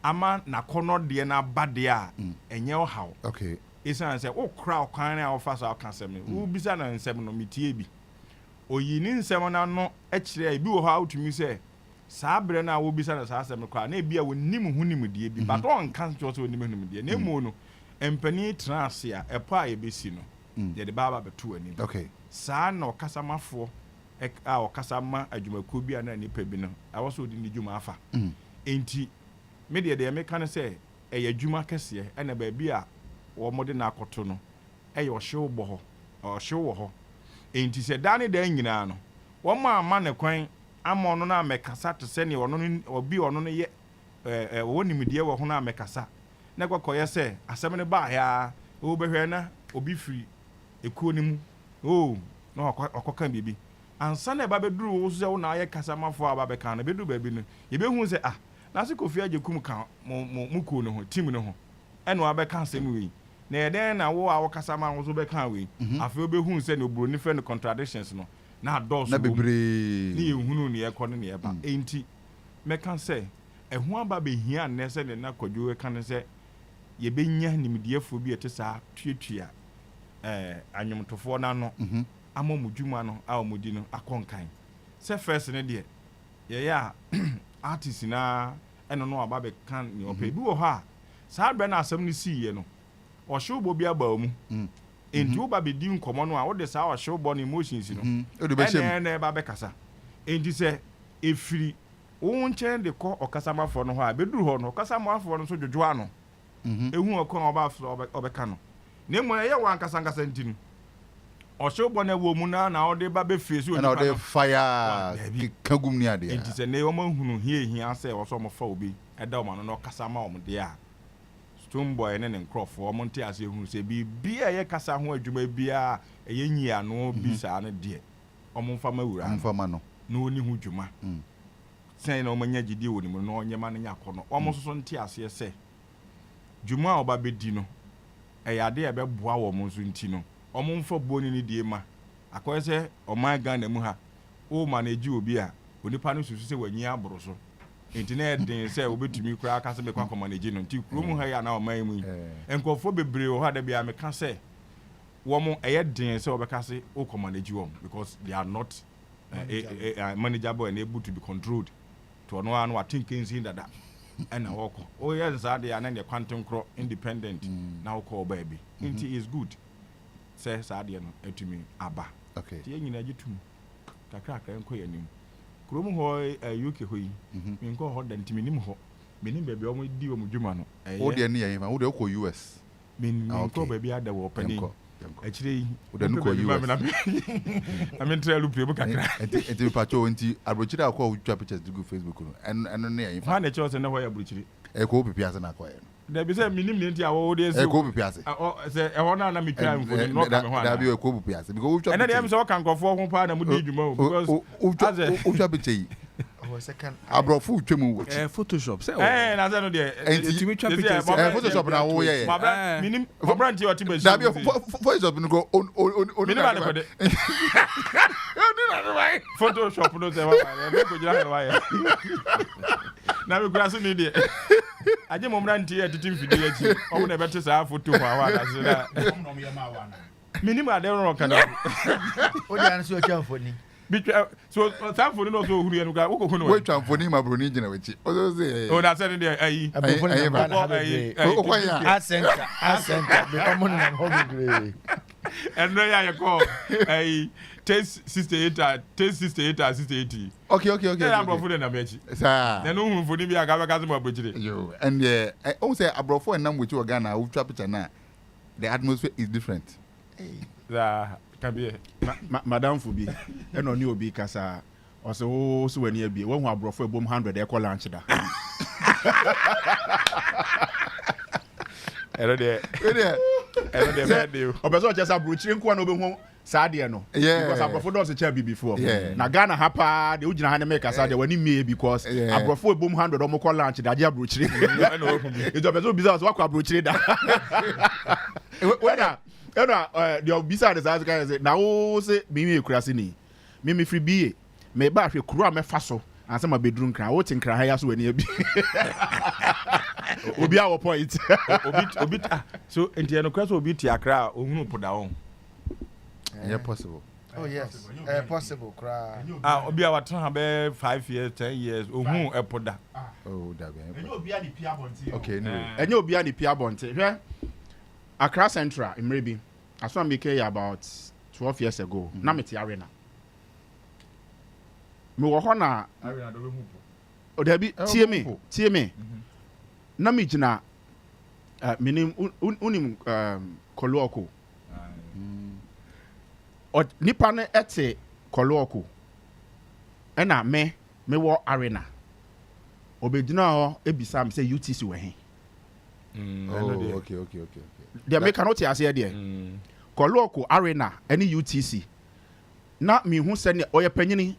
ama na kono de na bade a enye o haw okay isan se wo kra okwan na wo fa so aka sem no wo bisa na nsem no metie bi oyi ni nsem na no e kire bi wo ha utumi se sabre na wo bisa na sa asem kwa na bia wonim hu nimdie bi but on kan so wonim nimdie na emu no empani trance a epa e besi no ye de baba beto ani okay sa na okasamafo a okasama adwumaku bi na nipa bi no awo so di ni dwuma afa enti me de me kan se e ya dwuma kese e na ba bi a wo mode na akoto no e ye ohyew bo ho ohyew wo ho enti se da ne da nyina no wo ma ne kwan ama ono na mekasa to se ne ono obi ono no ye wo nimdie wo ho na mekasa na kwakoye se asem ne ba ya wo behwe na obi firi ekuo ni mu no okoka bibi ansa na ba beduru wo so se wo na ye kasa mafo aba be kan na bedu ba bi no ye behu se na se kofi ajekum kan mu kuo no ho tim no ho eno aba kan asem wi na eden na wo a wo kasa ma wo so be kan wi afi obehu se ne obroni fe no contradictions no na dose na bebre ni ehunu ne ekọ ne eba enti meka se ehu aba be hia ne se ne na kwadwo ka ne se ye benya nimdiefo bi ete sa tuatua anyomtofo na no amomudwuma no a omudi no akonkan se first ne de ye ya artist na eno no aba be kan ne ope bi wo ha sa bre na asem ne siye no ohyew bi aba mu enti wo ba be di nkomo no a wo de sa ohyew bo no emotions no na ba be kasa enti se efiri wo nchen de ko okasamafo no ho a beduru ho no okasamafo no so dwodwo ano ehu okon oba afro obeka no na mo ye wan kasa ntinu Osho bone wo mu na ode ba be face and now they fire kagum ni ade enti se ne omo hunu hia se wo so mo fa obi eda o ma no kasa ma o de a Stonebwoy ne nkrofo o mo nte ase hunu se bi ye kasa ho adwuma bia ye nyia no bi sa ne de o mo fa ma wura mfa ma no na oni hu dwuma sen na o manya gidi wo ni mo no nyema ne nyakọ no o mo so nte ase se dwuma o ba be di no ade e be boa wo mo so nti no omo mfa boni ni die ma akoye se oman Ghana mu ha o manage obi a onipa no susu se wanyi aboro so enti na den se obetumi kura aka se be kwa manage no nti kuro mu ha ya na oman mu enkofo bebre o ha da bia me ka se wo mo eye den se obeka se o manage wo because they are not manageable and able to be controlled to no anu atinkensin dada ena woko o yes ade ya na ne quantum cro independent na woko baby nti is good say saade no etumi aba okay tie nyina gitum kakra enko yanim krom ho UK ho yi minko ho da ntimi nim ho menim baabi o mo di o mo dwuma no o de ne yen ma o de ko US minko baabi ada wo pani akire yi o de no ko US I mean try loop e kakra enti pacho nti abrochire akọ o twa pictures do Facebook no eno ne yen fa na chose na ho ya abrochire ko pipiase na akọ yen da bi se minim ne nti a wo de ko pipiase se e ho na na mi try mfo no ka me ho da bi ko pipiase because o twa ena dem se o kan kofo ho pa na mu di dwuma because o twa picture yi second abrofu twemu wo Photoshop say na say no de enti me twa pictures Photoshop na wo ye minim obranti o ti be da bi Photoshop no go minim na ko de Photoshop no say wa na ko jira wa ye na me kura so ni de aje mo mranti e titim video achi o mo na bete sa photo wa wa na so na minim ade ro kan o de an so chamfoni so chamfoni no so huru ye no ka wo ko no we chamfoni ma broni gina wechi o so say o na say ni de ayi o kwa ya asenta be o mo na ho gre and no ya ko ayi taste 68 okay ya abrofo na mechi sa na no hu foni bi aka baka mo abojire yo and o say abrofo and nam wechi o Ghana o twa picture na the atmosphere is different can be madam Fubi eno ni obi kasa o se o so wani abi wo hu abrofo ebom 100 e ko lunch da ero de bad obeso chesa brochire nko na obehu saade no because abrofo do se cha bi before na Ghana hapa de ugina ha na make kasa de wani mie because abrofo ebom 100 o mo ko lunch da je brochire e do obeso bizarre so akwa brochire da the bisa de say guys na wo se mi kurase ni mi free bie me ba hwe kuro amefa so ansa ma bedru nkra wo tin kra ha ya so wani abi obi our point obi so enti eno kra so obi ti akra ohunu poda won yeah possible oh yes possible kra obi a watan ha be 5 years 10 years ohun epoda oh da be enyo obi a ni pia bonte okay no enyo obi a ni pia bonte hwe Accra Central Imrebi I saw me here about 12 years ago na me ti arena me wo ho na arena do be hu o da bi tie me na me gina minim unim Koluoko o nipa no ete Koluoko e na me wo arena obegina ho ebisa me say UTC we he okay they make cannot hear there Koluoko arena any UTC na me hu se ne oye panyini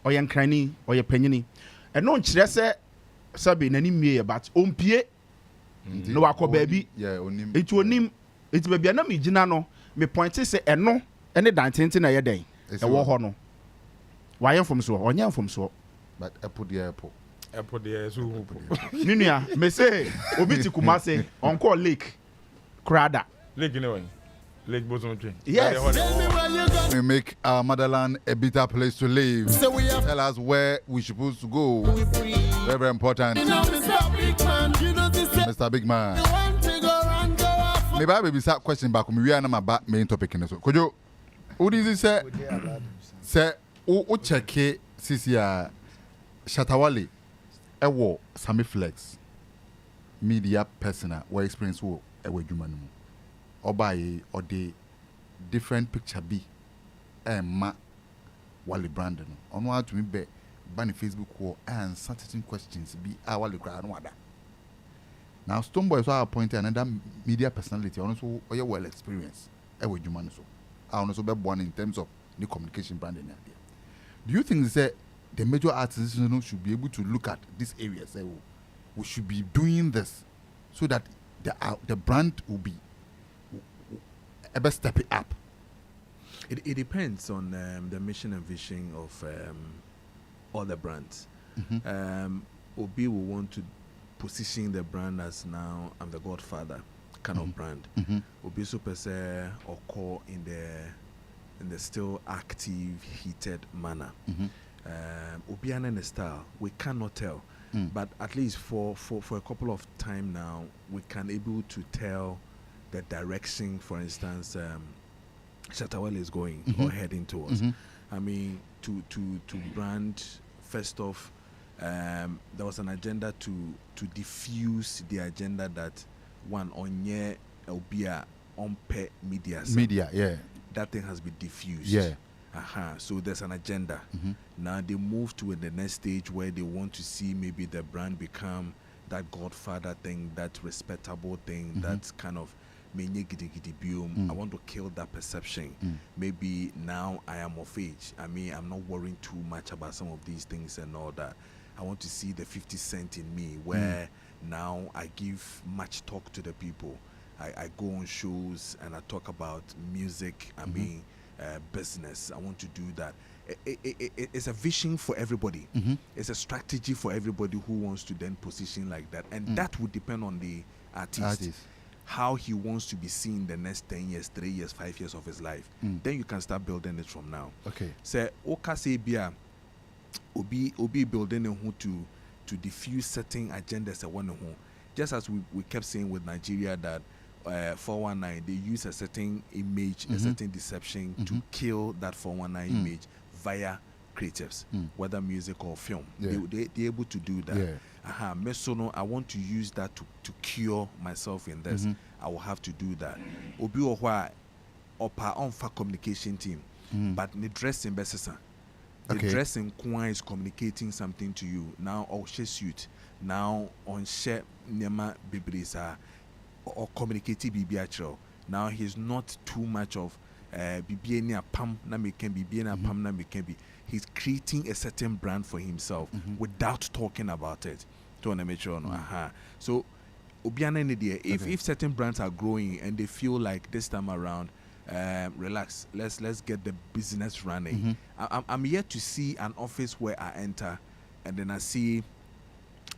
oye nkrani oye panyini e no nkire se sabe nani mie but ompie no wakoba bi it onim it be bia na me gina no me point se eno ene dantente na ye den e wo ho no waye mfom so onye mfom so but apple there so ninua me say obi ti Kumase onko lake krada lake ne wan lake boson train yes we make our motherland a better place to live. Tell us where we supposed to go. Very, very important. Mr. Big Man. Maybe I will start question back. We are not my main topic in this. Could you? Who did you say? Who check CCR Shatawale? Ewo Sami Flex. Media persona. What experience wo ewe jumanu. Obaye ode different picture be ma Wally Brandon Onua to me be ban Facebook or and certain questions be Wally cry no other. Now Stonebwoy so appointed another media personality also well experienced with human so I also be born in terms of the communication branding idea. Do you think that the major artists should be able to look at this area say we should be doing this so that the brand will be ever step it up? It depends on the mission and vision of all the brands. Obi will want to position the brand as now I'm the Godfather kind of brand. Obi super say or call in the still active, heated manner. Obi and the style we cannot tell, but at least for a couple of time now we can able to tell the direction. For instance, Shatawale is going or heading towards. I mean, to brand first off. There was an agenda to diffuse the agenda that one onye obia on pay media. Yeah. That thing has been diffused. Yeah. So there's an agenda. Now they move to the next stage where they want to see maybe the brand become that Godfather thing, that respectable thing, that kind of menye gidi gidi biom. I want to kill that perception. Maybe now I am of age. I mean, I'm not worrying too much about some of these things and all that. I want to see the 50 Cent in me where now I give much talk to the people. I go on shows and I talk about music, I mean, business. I want to do that. It's a vision for everybody. It's a strategy for everybody who wants to then position like that. And that would depend on the artist. How he wants to be seen the next 10 years, 3 years, 5 years of his life. Then you can start building it from now. Okay. So, Okasebia, Obi building who to diffuse certain agendas at one. Just as we kept saying with Nigeria that 419 they use a certain image, a certain deception to kill that 419 image via creatives, whether music or film. They're able to do that. Mesono, I want to use that to cure myself in this. I will have to do that. Obi Ohwa opa on for communication team, but the dressing best. The dressing Kwa is communicating something to you. Now on share suit, now on share nema bibrisa or communicating bibiachro. Now he's not too much of bibiania pam na me can be pam na me can be. He's creating a certain brand for himself without talking about it. To make sure So Obiana idea. If certain brands are growing and they feel like this time around, relax, let's get the business running. I'm yet to see an office where I enter and then I see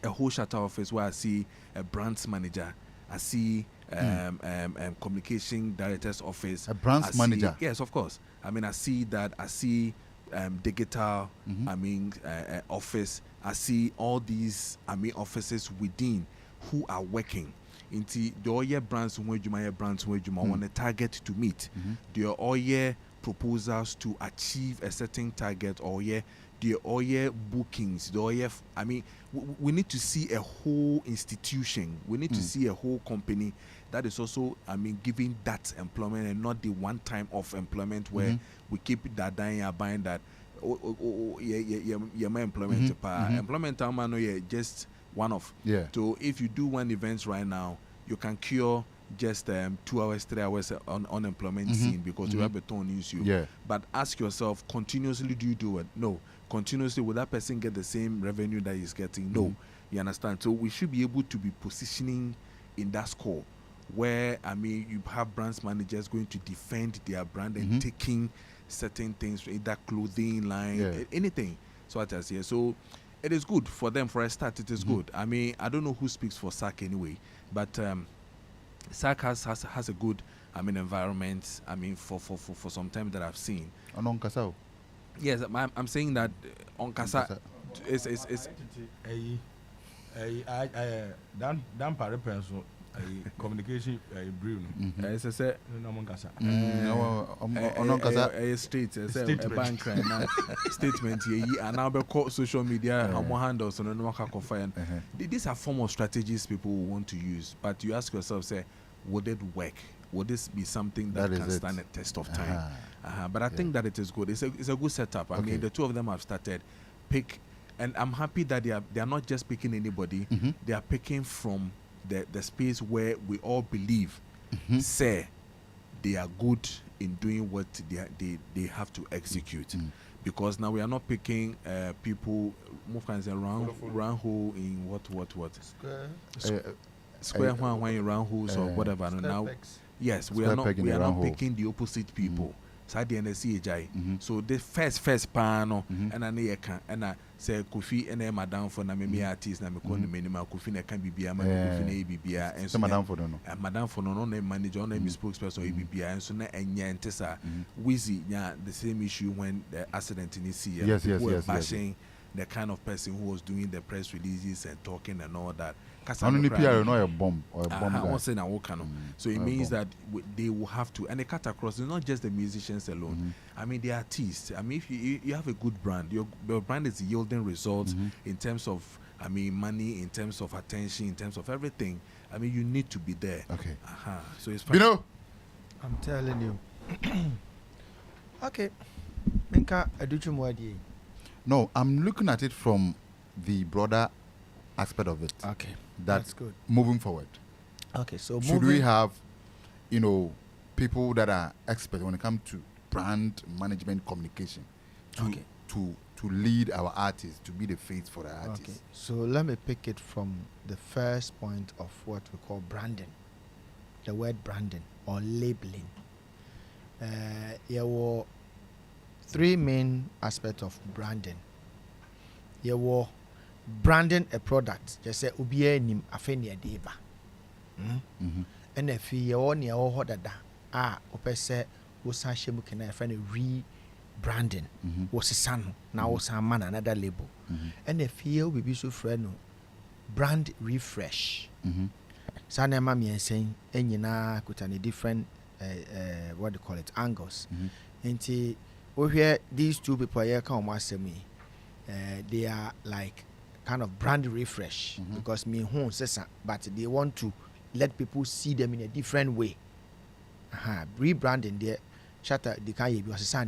a whole shutter office where I see a brands manager, I see communication director's office, a brands manager. Yes, of course. I mean, I see that. I see digital. I mean, office. I see all these. I mean, offices within who are working. Into the all year brands where you want a target to meet. The all year proposals to achieve a certain target or the all year bookings. The all year. I mean, we need to see a whole institution. We need to see a whole company that is also, I mean, giving that employment and not the one time of employment where we keep that dying buying that. My employment. Employment, just one off. So if you do one event right now, you can cure just 2 hours, 3 hours on unemployment scene because you have a ton use you. But ask yourself, continuously do you do it? No. Continuously, will that person get the same revenue that he's getting? No. You understand? So we should be able to be positioning in that score where, I mean, you have brands managers going to defend their brand and taking certain things, either clothing line, anything. So what I say. So it is good for them. For a start, it is good. I mean, I don't know who speaks for SAC anyway, but SAC has a good, I mean, environment. I mean, for some time that I've seen. On Kasao. Yes, I'm saying that on Kasa is Dan pare penso communication brew as I said no mon kasa on Kasa a street as a bank right statement here and now be call social media on handles on no can confine. These are form of strategies people want to use, but you ask yourself, say, would it work? will this be something that can stand a test of time? But I think that it is good. It's a good setup. I mean, the two of them have started and I'm happy that they are not just picking anybody. They are picking from the space where we all believe, say, they are good in doing what they have to execute. Because now we are not picking people move kinds of round hole in what square one in round holes or whatever. And now yes, we are not picking the opposite people. So the NSCHI. So the first panel and I say Kofi and Madame for na me artist na me call the minimum Kofi na can be bia ma Kofi na bia and so Madame for no Madame for no na manager na spokesperson bia and so na enya ntesa Wizzy nya the same issue when the accident in this year bashing the kind of person who was doing the press releases and talking and all that. Only PR no a bomb or a bomb. So it means that they will have to, and they cut across. It's not just the musicians alone. I mean, the artists. I mean, if you have a good brand, your brand is yielding results in terms of, I mean, money, in terms of attention, in terms of everything. I mean, you need to be there. Okay. So it's fine. You know, I'm telling you. Okay. Minka Aduchumwadi. No, I'm looking at it from the broader aspect of it. Okay. That's good. Moving forward. Okay, so should we have, people that are experts when it comes to brand management communication to lead our artists, to be the face for the artists? Okay, so let me pick it from the first point of what we call branding. The word branding or labeling. There were three main aspects of branding. There were branding a product, just say ubiye nim afenia deba. And if you on your hodada, opese was a book and a friend rebranding was a son, now was a man another label. And if you will be so friend brand refresh. Sana mami and saying, and you na could any different what do you call it, angles. And we hear these two people here come once me. They are like kind of brand refresh because me home says, but they want to let people see them in a different way. Rebranding there, shatter the kind was a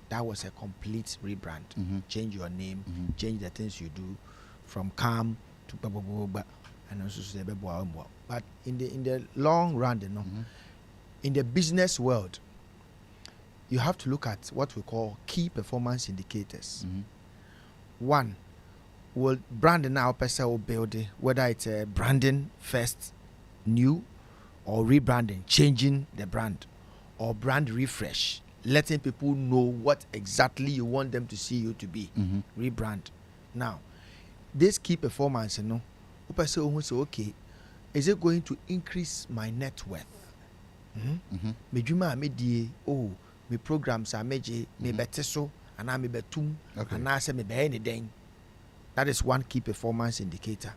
that was a complete rebrand. Change your name, change the things you do, from calm to blah, and also say blah. But in the long run, in the business world, you have to look at what we call key performance indicators. One, will branding now person will build it, whether it's a branding first new or rebranding, changing the brand, or brand refresh, letting people know what exactly you want them to see you to be. Rebrand. Now, this key performance, person will say, okay, is it going to increase my net worth? Me programs are me better so, and I'm betum, and I say me be anything. That is one key performance indicator.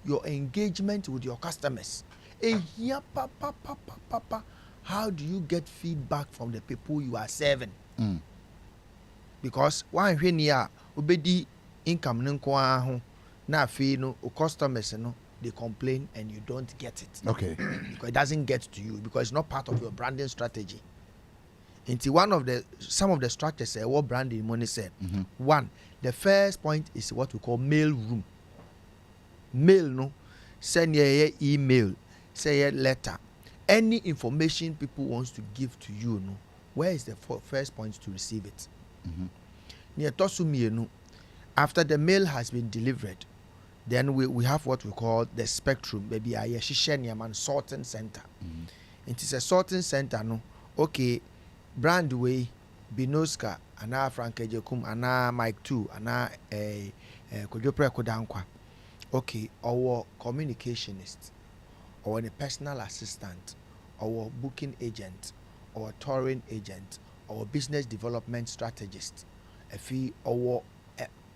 Your engagement with your customers. How do you get feedback from the people you are serving? Because one when you are obedi income na customers they complain and you don't get it. Okay. Because it doesn't get to you because it's not part of your branding strategy. Into some of the structures what branding money said. One, the first point is what we call mail room. Mail, send your email, say a letter, any information people wants to give to you, where is the first point to receive it? After the mail has been delivered, then we have what we call the spectrum, maybe a sorting center. It is a sorting center, okay. Brand way, Binoska, Ana Frank Ejekum, Ana Mike 2, Ana Kojopre Kodankwa. Okay, our communicationist, or a personal assistant, our booking agent, or touring agent, or business development strategist, our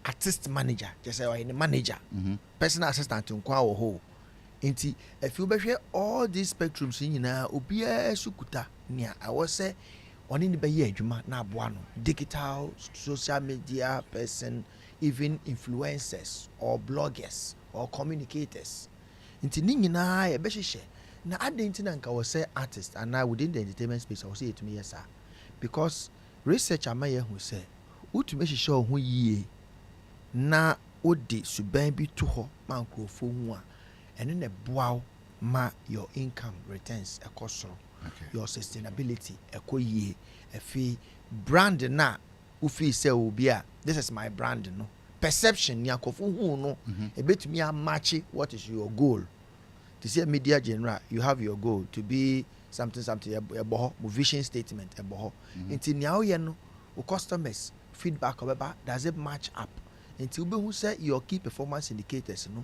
artist manager, just say a manager, personal assistant to WOHO. Inti, if you be all these spectrums in Ubia Sukuta, near I was say. Digital, social media person, even influencers or bloggers or communicators. na adentin anka was say artist and now within the entertainment space I will say it to me yes sir because research amaye who say utumi hihye ho yie na odi suban bi to ho man krofo hu a ene ne boaw ma your income returns ekosoro your sustainability ekoyie efi brand na ufi say obi a this is my brand no perception ni akofo hu no ebetumi a match what is your goal to see media general you have your goal to be something eboho vision statement eboho nti nia wo ye no customers feedback about does it match up until we who say your key performance indicators no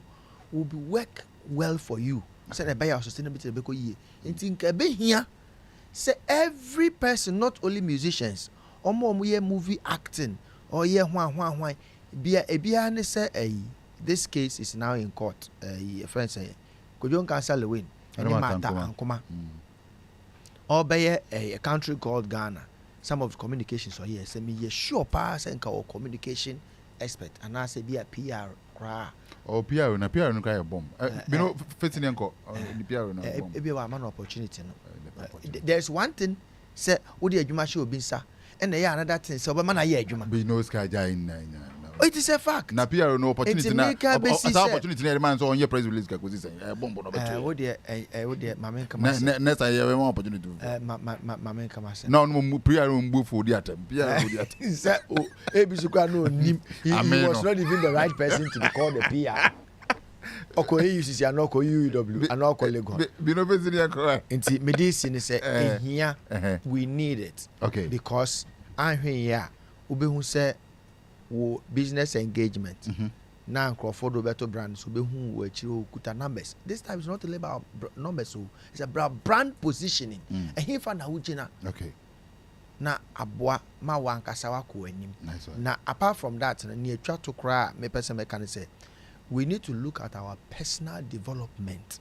will be work well for you say the buyer sustainability be ko yie until nke be hia say every person not only musicians omo ye movie acting or ye hwan bia ne say this case is now in court friend say Kojon cancel win any matter ankoma or by a country called Ghana. Some of the communications are here. Say me sure pass and or communication expert and I say be a PR cra. Or PR no cry a bomb. You know fitting enko the PR no bomb. Be a man opportunity no. There's one thing say odi adwuma she obi nsa and there another thing say oba man aye adwuma. Be no sky in it is a fact. Na PR no opportunity na opportunity na man so on your press release ka ko say bomb no beto. Odi mama kama next I have one opportunity. Mama kama say. No PR no mbu for the atem. PR for the atem. Say ebisuka no nim. He was not even the right person to be called the PR. Oko UCC and oko UW and oko Lagos. Be no person here cry. Nti medicine say here we need it. Okay. Because ahwe here obehu say wo business engagement na Crawford Roberto brand so be hu wo achiro kuta numbers this time is not about numbers so it's about brand positioning he fa na wugina okay na aboa ma wankasa wako anim na apart from that na ne atwa to kra me person me can say we need to look at our personal development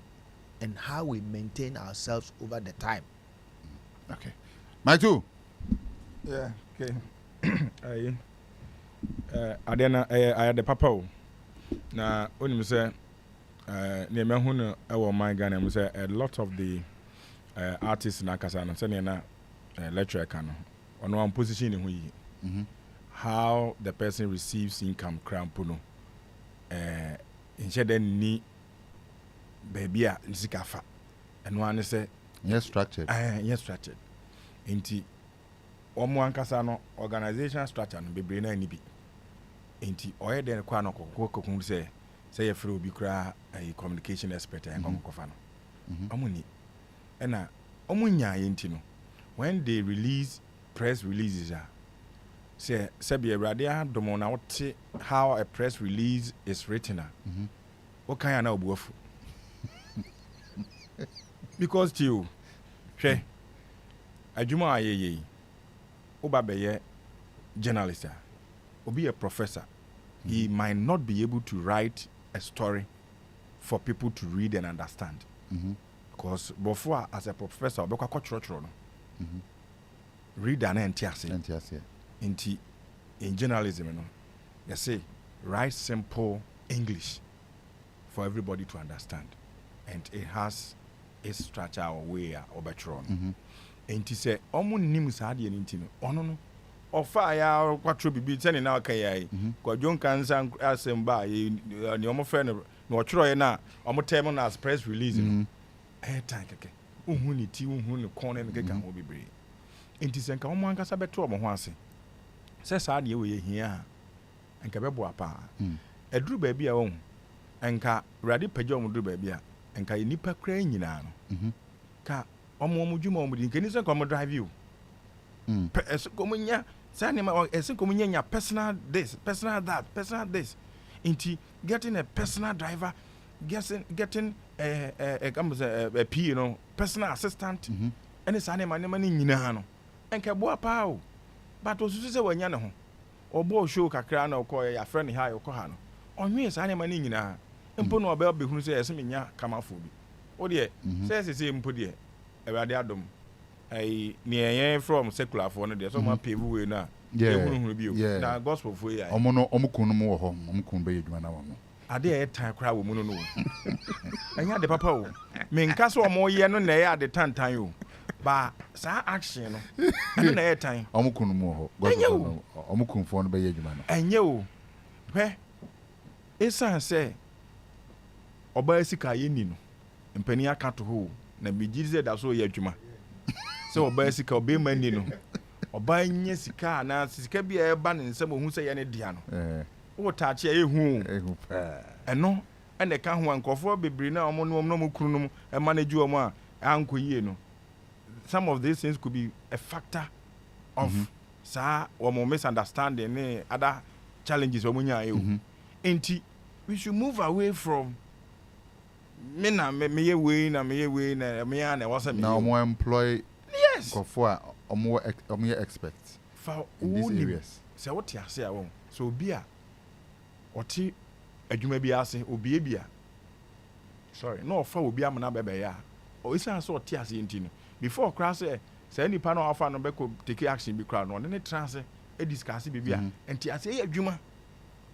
and how we maintain ourselves over the time. Okay my two yeah okay adena I the papa na onim say ne mehu no e wo man Ghana mu say a lot of the artists na kasa no say na lecturer kan no ono one position in hu yi how the person receives income cramp no instead ni baby a nsika fa eno an say yes structured enti omo ankasa no organization structure no bebre na ni bi enti oye den kwa no kokokun say you free obi kra a communication expert and kokofa no omo ni na omo nya yenti no when they release press releases say be awrade adomo na wote how a press release is written what kind na obuafu because to hwe adwuma ayeye oba be journalist or be a professor he might not be able to write a story for people to read and understand because before as a professor be kwa church no read and entiase in journalism no they say write simple English for everybody to understand and it has its structure or way or betron enti say omo nim sa de enti no ono no ofa ya kwatro bibi tene na aka yai kwadwo kansa asemba ni omo fe no ochro ye na omo tem na press release no time keke uhu ni ti uhu ni kone ne keke ho bibre enti se nka omo ankasa beto omo ho ase se sa de we ye hia nka bebo apa eduru ba bia wo nka rade pagya omo duru ba bia nka nipa kra nyina no ka omo dwuma omo di nkeni se ko drive you komunya sani ma komunya nya personal this personal that personal this into getting a personal driver getting a P, you know, personal assistant and sani ma ne nyina no enka bo apa o but osusu se wanya ne ho obo show kakra na okoye ya friend ha okoha no onwe sani ma ne nyina mpo no oba behunu se ese menya kamafo bi o de se mpo de Ewrade adom ai niye from secular for no dey so man pave way na ehunu bi o na gospel for ya omo no omo kunu mo ho omo kunu be yedwuma na wo ade time cry wo mu no no anya de papa o me nka so omo ye no na ye ade tantan o ba sa action no ade na ye tan omo kunu mu ho omo kunfo no be ye adwuma no enye o hwe esan se oba sika ye ni no mpani aka to ho na bigirize da so ye adwuma se oba sika oba ma ni no oba nye sika na sika bi e ba ne nsem ohun se ye ne dia no wo taache ehu pa eno ene ka ho ankofo bebre na omo no mo kunu no e manage omo a anko yie no some of these things could be a factor of omo misunderstanding ne other challenges omo nya enti we should move away from me ye way na me ya na wasa me now omo employ yes kofo omo ye expect for in these areas se what ya say awon so obi a oti adwuma bi ase obi bia sorry no fa obi amana bebe ya o isa so oti ase enti no before class say nipa no afa no be ko take action bi kra no ne trance e discuss bi bia enti ase e adwuma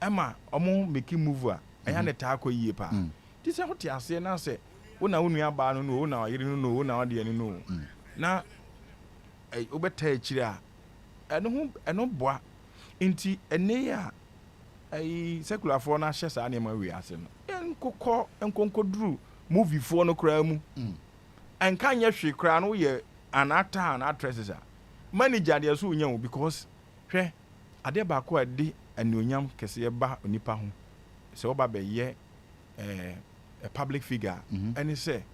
ema omo make move a eya ne ta akọ yie pa ti se oti ase na se wona wonu aba no no wona yiri no no wona ode ni no na obeta akiri a eno boa enti ene ya secular for na hye sa na ma wi ase no enkonko duru movie for no kra mu enka nya hwe kra no ye an actor and actresses a manager dey so nya because hwe ade ba ko ade anuonyam kese ba onipa ho se oba be ye a public figure any say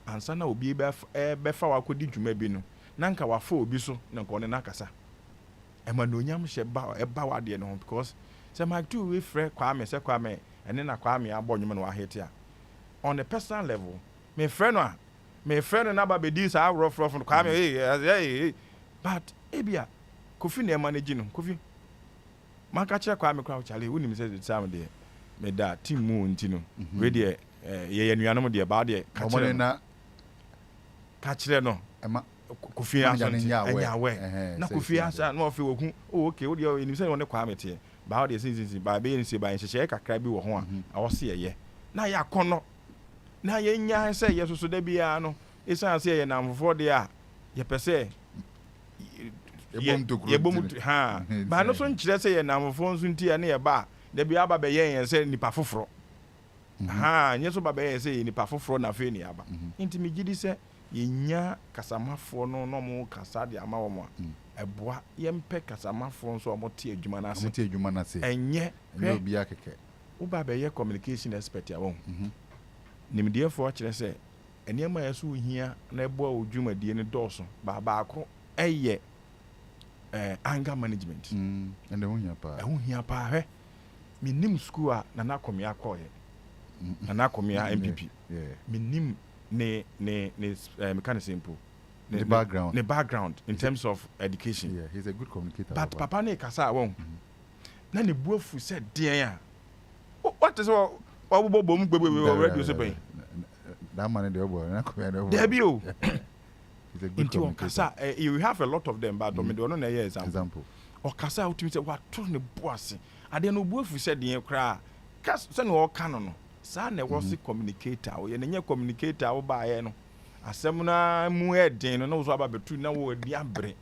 ansa na obi be fa wakodi dwuma bi no na nka wafa obi so na nka one na kasa emanuonyam hye ba wade no because say my two we frɛ Kwame say Kwame ene na Kwame abɔnwom no wa hit ya on a personal level me frɛ no na ba be di sa rough Kwame hey but ebia Kofi na manage no Kofi maka kyerɛ Kwame kwa chale wonim say the time de me da team mu ntino we de ye nuanom de ba de ka kyerɛ no Kofi aso nya we na Kofi asa na ofi woku okay wo de you say won Kwame te ba wo de sinsin ba be yin se ba nhyehyɛ kakra bi wo ho a wo se ye na ya kono na ye nya se ye soso da bia no isa se ye namfo de a ye pese ye bom ha ba no so nkyerɛ se ye namfo nso ntia na ye ba da bia ba be ye se nipa foforo ha nye so ba be ye se nipa foforo na fe ni aba nti mi gidi se ye nya kasamafo no mo kasa de ama wo mo eboa yempe kasamafo nso omote adwuma na ase enye obi akeke wo ba be ye communication expert ya won nimdiefo kire se eniema yeso hia na eboa odwumadie ne dɔɔso ba akro eye anger management ende ho hia pa he minim school a na nakomia akɔye na nakomia MPP minim ne mechanism po the background in terms of education. Yeah, he's a good communicator. But papa ne kasa won. Na ne buafu said dear. What is all bom gbegbe radio so ben. That man dey obo na come there. Debio. He's a good communicator. Kasa you have a lot of them but me do no na example. O kasa utimi say what to ne boase. Ade no buafu said dear kra. Kas say no ka no. Sa na was communicator. O ye na communicator wo ba ye no. Asem na mu edin no so aba betu na wo di abre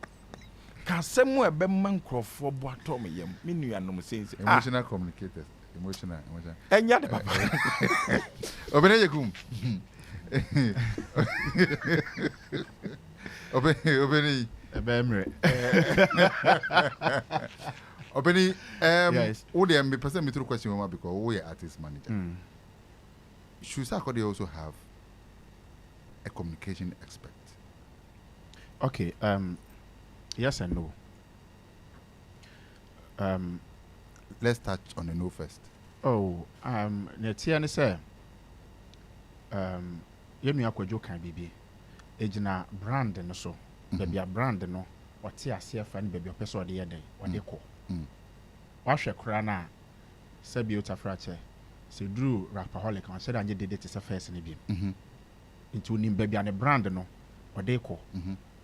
ka asem e be man krofo bo atom yem me nuanom sense emotional communicators emotional enya de papa obene yekum obene ebemre obene yes. Wo dey me person me through question mama because we are artist manager should Sakode also have a communication expert? Okay, yes and no. Let's touch on the no first. Netiane say yenu akwadwo kan bibi ejina brand no so baby a brand no wate ase fa no baby opese ode ye den ode ko wahwe kra na sabi otafrache se dru rapaholic on said anje dede te se first ne bi into nim baby an brand no ode ko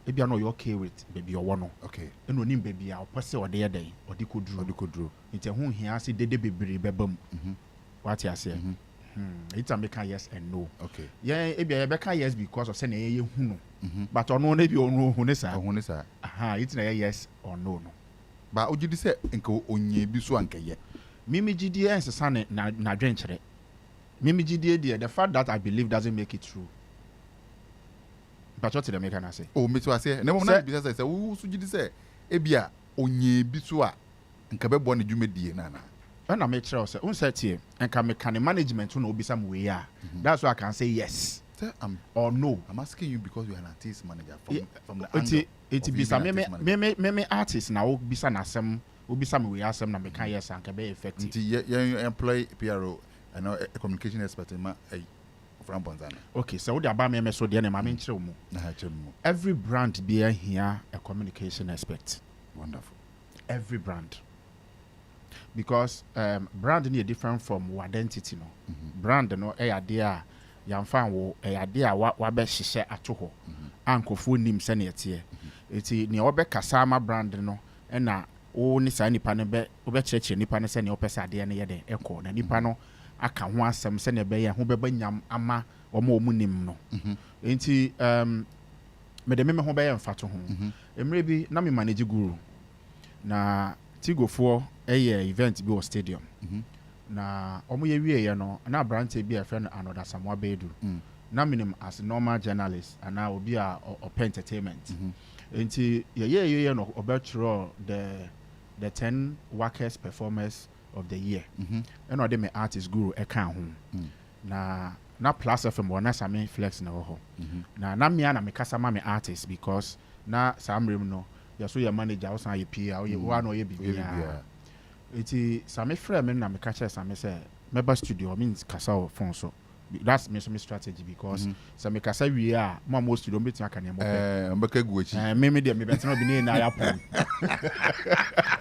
ebia no you okay with baby owo no okay eno nim baby a opese ode ye den ode ko dru nti ho hia se dede bebre bebam what you say it's a make yes and no Okay. yeah e be yes because of say na ye hu no but ono na bi ono hu ne sa it's na yes or no ba ogidi say nka onye bi so anka ye mimi gidi ensesa na dwenchere mimi gidi the fact that I believe doesn't make it true but what the make na say me to say na mo na bi say wo so gidi say e bia onye bi so a nka be bo ne dwumedie na when I make sure say unset here and can make management no be some way that's why I can say yes or no. I'm asking you because you are an artist manager from the angle it be some me artist na be some asem be some way asem na me can yes and can be effective. You employ PRO and a communication expert in from Bonzana. Okay, so what about me so there na me nkyere mu. Every brand be here a communication expert. Wonderful. Every brand. Because brand is different from identity no. Brand no idea yamfa wo idea wa be hihye ato ho ankofo nim se na yete eti ne obe kasa ma brand no na wo ni sa nipa ne be obe cheche nipa ne se ne opesa ade ne yede ekọ na nipa no aka ho asem se ne be ye ho beba nyam ama omo nim no enti me de me ho be ye mfato ho emre bi na me manage guru na tigofo event bi o stadium na omo ye wie no na branch bi a friend another Samoa Bedu na minim as normal journalist and na obi a entertainment enti ye no obetro the 10 workers performers of the year and all them artist guru e kan ho na plus FM wona same flex na ho na me na me kasa ma me artist because na samrem no ya so your manager osan ye PA ye one or ye bibia eti same frame me na me ka che same say member studio means kasa o phone so that's my strategy because same kasa wi a mo studio meeting aka ne mo mbeka guachi me dey me better be na ya pon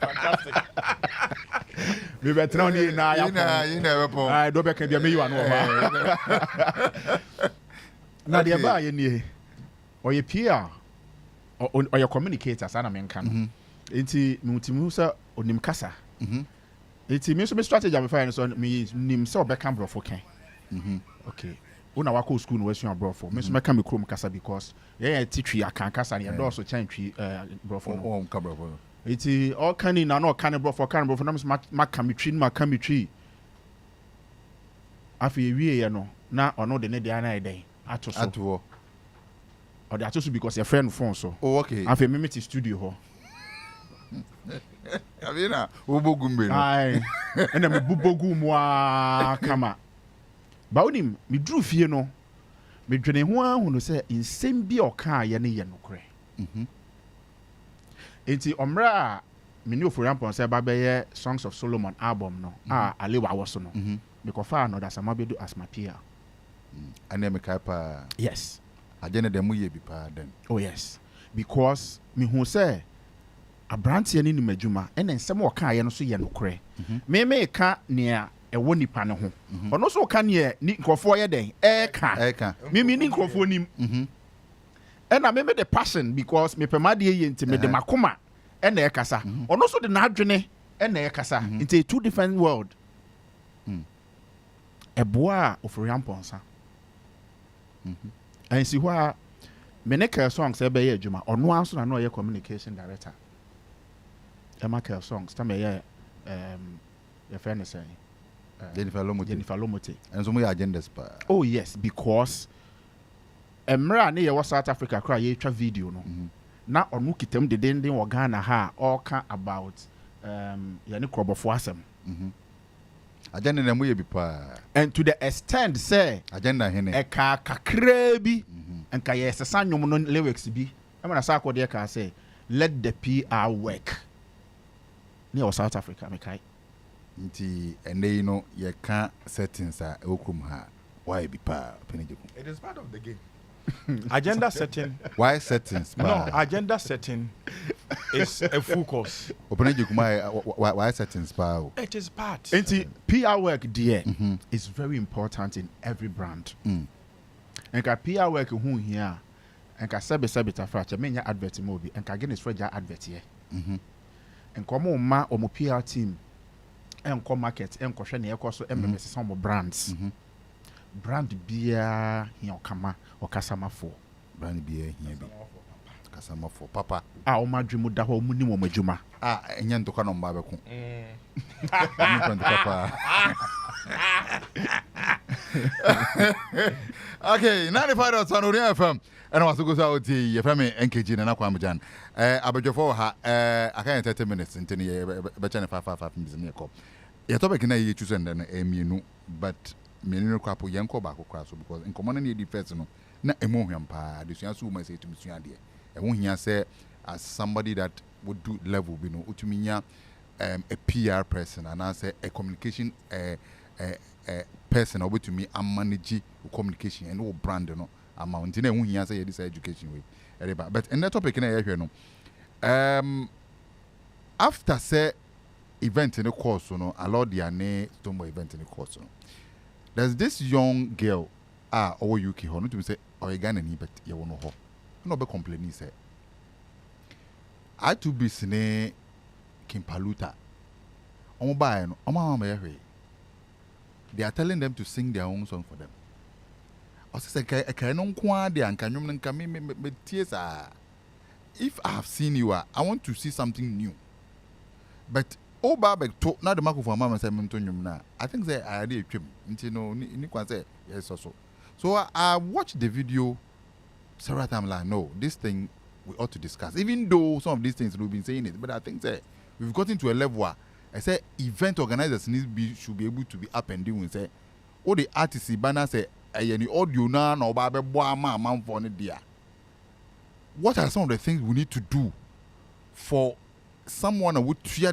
fantastic me better na ya pon you never pon do be kan bia me you anu na dey ba ye nie o ye PA or your communicators ana me nka no enti mutimu sa onim kasa enti me so me strategy am fine so me nim se obeka brofo kan okay una wako school no wesu brofo me so meka me krom kasa because yeah titwi akan kasa ne do so chantwi brofo no ka brofo enti all kan na no kan brofo na me maka me twi afi wie ye no na ono de ne de ana eden atoso or the atoso because your friend phone so okay afi me meet studio ho Avina, ubogumbe. Ai. Ena me bubogu mu kama. Ba onim me dru fie no. Me dwene ho ahunu se nsem bi oka ye ne ye nokre. Enti omra me ni oforiampon se ba be Songs of Solomon album no. Alewa woso no. Me ko fa no da sama bedu as my peer. Ane me kai pa. Yes. Agene dem ye bi pa den. Oh yes. Because me hu say abrantie ni nimadwuma ene nsem wo ka ye no so ye nokre me ka ne ewo nipa ne ho ono so ka ne ni nkrofo ye den eka me ni nkrofo nim ena me the passion because me pemade ye nti me de makoma ena ekasa ono so de na adwene ena ekasa nti two different world eboa oforiamponsa and see wha me ne ka songs e be ye adwuma ono anso na no ye communication director Michael songs time your friend is saying Jennifer Lomote and so my agendas pa. Oh yes, because emra ne ye South Africa cry ye twa video no na onu kitem de den wo Ghana ha all can about ye ne krobofo asem agenda na mu ye bi pa and to the extent say agenda hene e ka kakra bi enka ye sesa nwom no lyrics bi e na sa akode ka say let the PR work near South Africa, me kai. Nti ene no ye ka settings a okrum ha. Why be pa penejeku? It is part of the game. Agenda setting. Why settings? No, agenda setting is a full course. Penejeku why settings pa? It is part. Nti PR work there is very important in every brand. Enka PR work hu here. Enka sebe ta fracha menya advert mo bi. Enka again is fraja advert here. And come on, ma or PR team enko market enko hwe ne ekoso emmeme some brands brand bia he okama okasamafo brand bia hia bi kasamafo papa o madwemu da ho mu ni mo madwuma enye ntoka no mba beko papa okay 95.1 Onua FM and was go so the FM NKG na kwa mjan abadwofo ha aka 30 minutes ntini be chane 5 minutes ne ko ya topic na ye choose and emienu but mienu kwa po yenko ba kokra so because in common na di first no na emu hwam pa adesua so ma say tumi sua de e hia say as somebody that would do level bi no utuminya a PR person and say a communication person over to me and manage communication and brand no amount in a hia say this education way but in that topic na here no after say event in the course no Alordia ne Stonebwoy event in the course no there's this young girl over UK ho no to say o Ghanaian but you no ho no be complaining say I to be sine Kimpaluta omo bae no omo ma yehwe they are telling them to sing their own song for them o say kai no nko de anka nwom nka me tie sa if I have seen you I want to see something new but oba be to na the microphone mama say me to nwom na I think say I dey twem nti no ni kwan say yes so I watched the video several times like no this thing we ought to discuss even though some of these things we've been saying it but I think that we've gotten to a level where I say event organizers should be able to be up and doing say all the artists banner say any audio na no ba be boa man for ne dia what are some of the things we need to do for someone who would try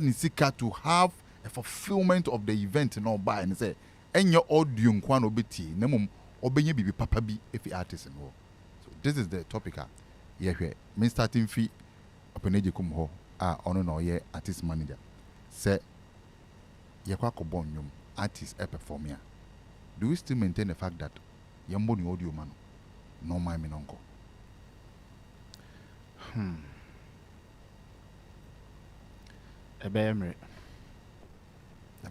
to have a fulfillment of the event no buy and say any audio nkwa no beti na mum obenye bibi papa bi if artist no so this is the topic yehwe me starting fee openeje kum ho ono no ye artist manager say yekwa ko bon nyum artist e perform ya do we still maintain the fact that yambo ni audio man no mind me nonko ebe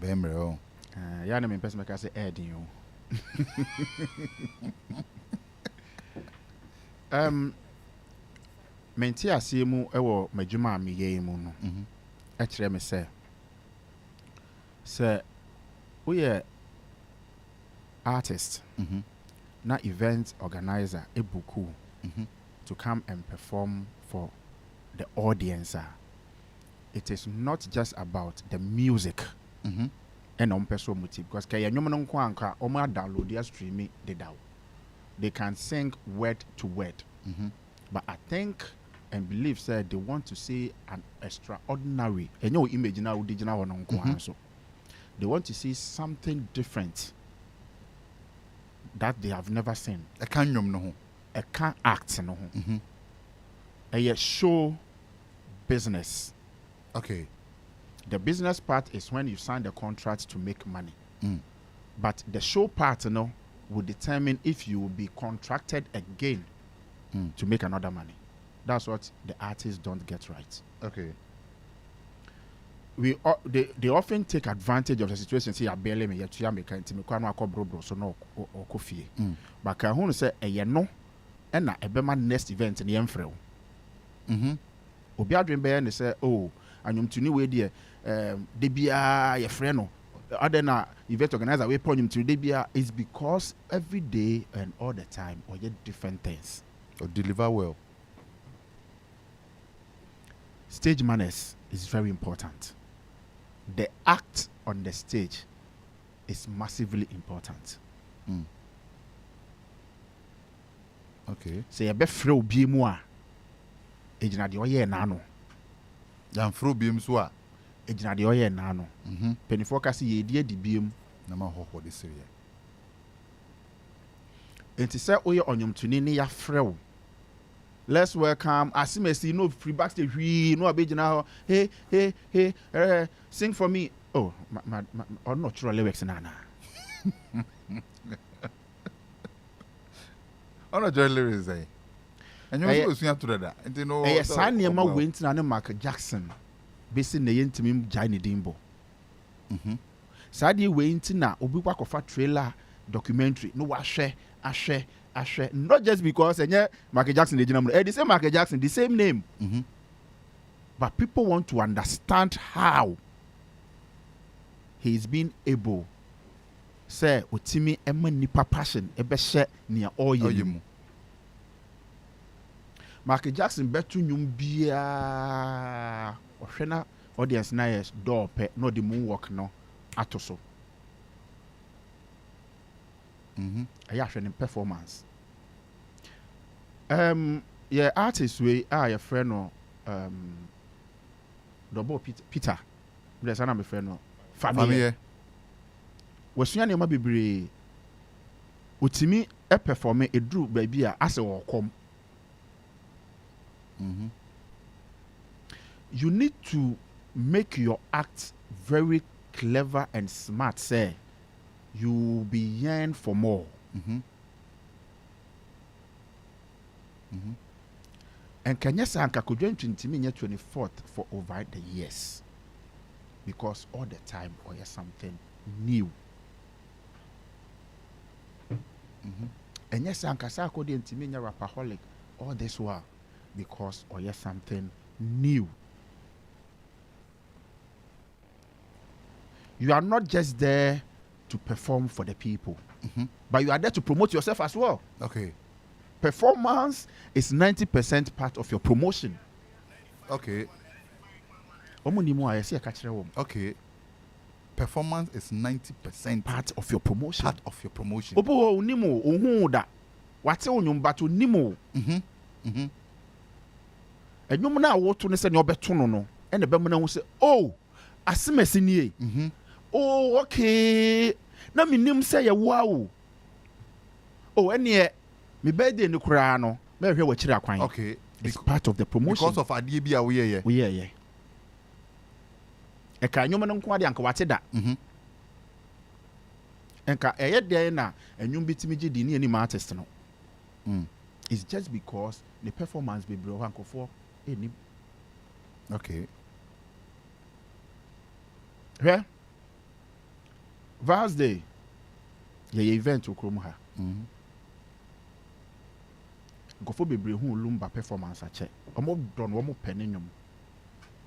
emre oh ya na me person make say edin o menti asiemu ewo madwuma ameye mu no e kire me say we are artist na event organizer ebuku to come and perform for the audience it is not just about the music and on person motive because kay nyom no nko anka o ma download ya streaming they can sing word to word but I think and believe said they want to see an extraordinary and your image now digital no so they want to see something different that they have never seen a can no a can act no a show business. Okay. The business part is when you sign the contract to make money. But the show part will determine if you will be contracted again to make another money. That's what the artists don't get right. Okay. They often take advantage of the situation. See, I barely me yet make me bro so no or coffee. But I want to say a no and a bema next event in the Emfrel. Obi adwen be say oh anyum tuni we de bia your friend no other na event organizer we pon nyum tuni de bia is because every day and all the time or get different things or deliver well. Stage manners is very important. The act on the stage is massively important. Okay. Say a be frɛ obi mu a ejina de oyɛ na no. Dan fro biem so a ejina de oyɛ na no. Penifo ka se ye die di biem na ma hoho de serie. Enti sɛ oyɛ onyomtuni ne ya frɛ wo. Let's welcome Asimesi no free backstage we no abegina hey sing for me. Oh my or not true lyrics na. Ono joy lyrics eh. And you also have to that. And you know Sanya went na Mark Jackson. Basi na yentimi gya ne dimbo. Sadi we intina obi kwa kofa trailer documentary no wahwe not just because Michael Jackson the same Michael Jackson, the same name. But people want to understand how he's been able say otimi ema nipa passion ebe hye near all you. Michael Jackson betu nyum bia ohwena audience na yes door pe no the moonwalk no atoso. I in performance. Yeah, artist we your friend no double Peter. Bless my friend no. Family. Wasuya ne ma bebre. Utimi e perform e dru baby a ase wo kom. You need to make your act very clever and smart, say. You be yearn for more. And Kenya Sanka could join 24th for over the years. Because all the time or something new. And yes, Sanka Sako didn't mean rapaholic all this while. Because or something new. You are not just there to perform for the people, but you are there to promote yourself as well. Okay. Performance is 90% part of your promotion. Okay. Okay. Performance is 90% part of your promotion. Part of your promotion. Opo unimo ohunda. Wate onyumbato nimo. Enyum na woto ne se ne obeto no no. Ene be mo na hu se, "Oh, asemesi nie." Oh, okay. Na me nim say ye wow. Oh, ene me birthday no kura no. Me hwe wa kira kwan. Okay. It's part of the promotion. Because of adie bia we ye. We ye. E ka nyom no nko ade anka wate da. Enka eye dey na enyum bitimi gi di ne ani artist no. It's just because the performance be bro hankofo eni. Okay. Where? Vals Day. Ye event okrom ha. Gofo bebre hu lumba performance ache. Omo don omo penenum.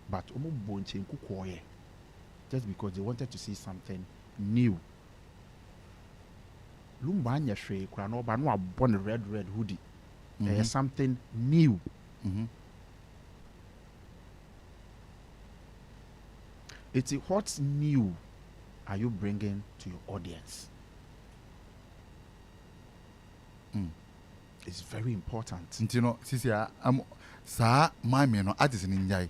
But omo bonche nkukoye. Just because they wanted to see something new. Lumba anya hwe kura no ba no abon red hoodie. There's something new. It's what's new are you bringing to your audience? It's very important. You know, sisi sa my no artist in njai.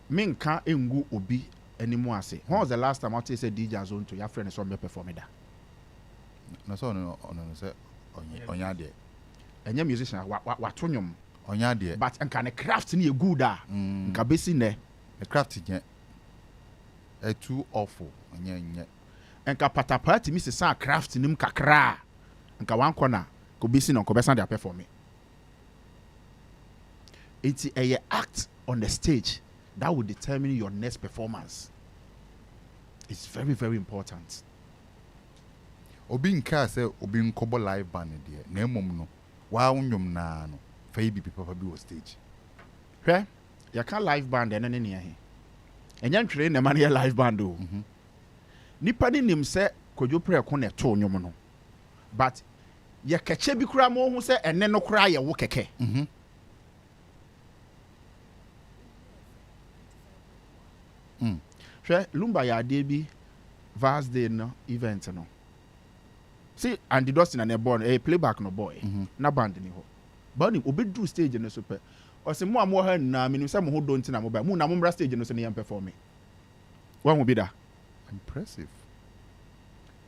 Minka engu obi anymore say. When was the last time I said DJ Zone to your friend so me perform that? No so no say onya de. Enye musician watonyom onya de. But enka ne craft ni good ah. Nka besi ne. The craft nye. Too awful. Nye. Enka patapa ti mi se san craft nim kakra. Enka one corner ko besi no ko besa dia perform. It's a act on the stage that will determine your next performance. It's very, very important. Obi nka say obi nkobo live band there. Na emom no. Wa unyom na no. Fa yi bi papa bi wo stage. Hwe? Ya ka live band ene ne ne he. Enya ntwere na ma ne live band o. Nipa ni nim se Kojo Preko na to nwom no. But ya keche bi kura mo hu se ene no kura ye wo keke. Lumba ya de bi Vals Day no event no. See Andy Dustin and born playback no boy. Na band ni ho. But ni obi do stage no super. O se mo amo ha na me ni se mo ho don't na mo ba. Mo na mo stage no se ne yam perform. One will be that. Impressive.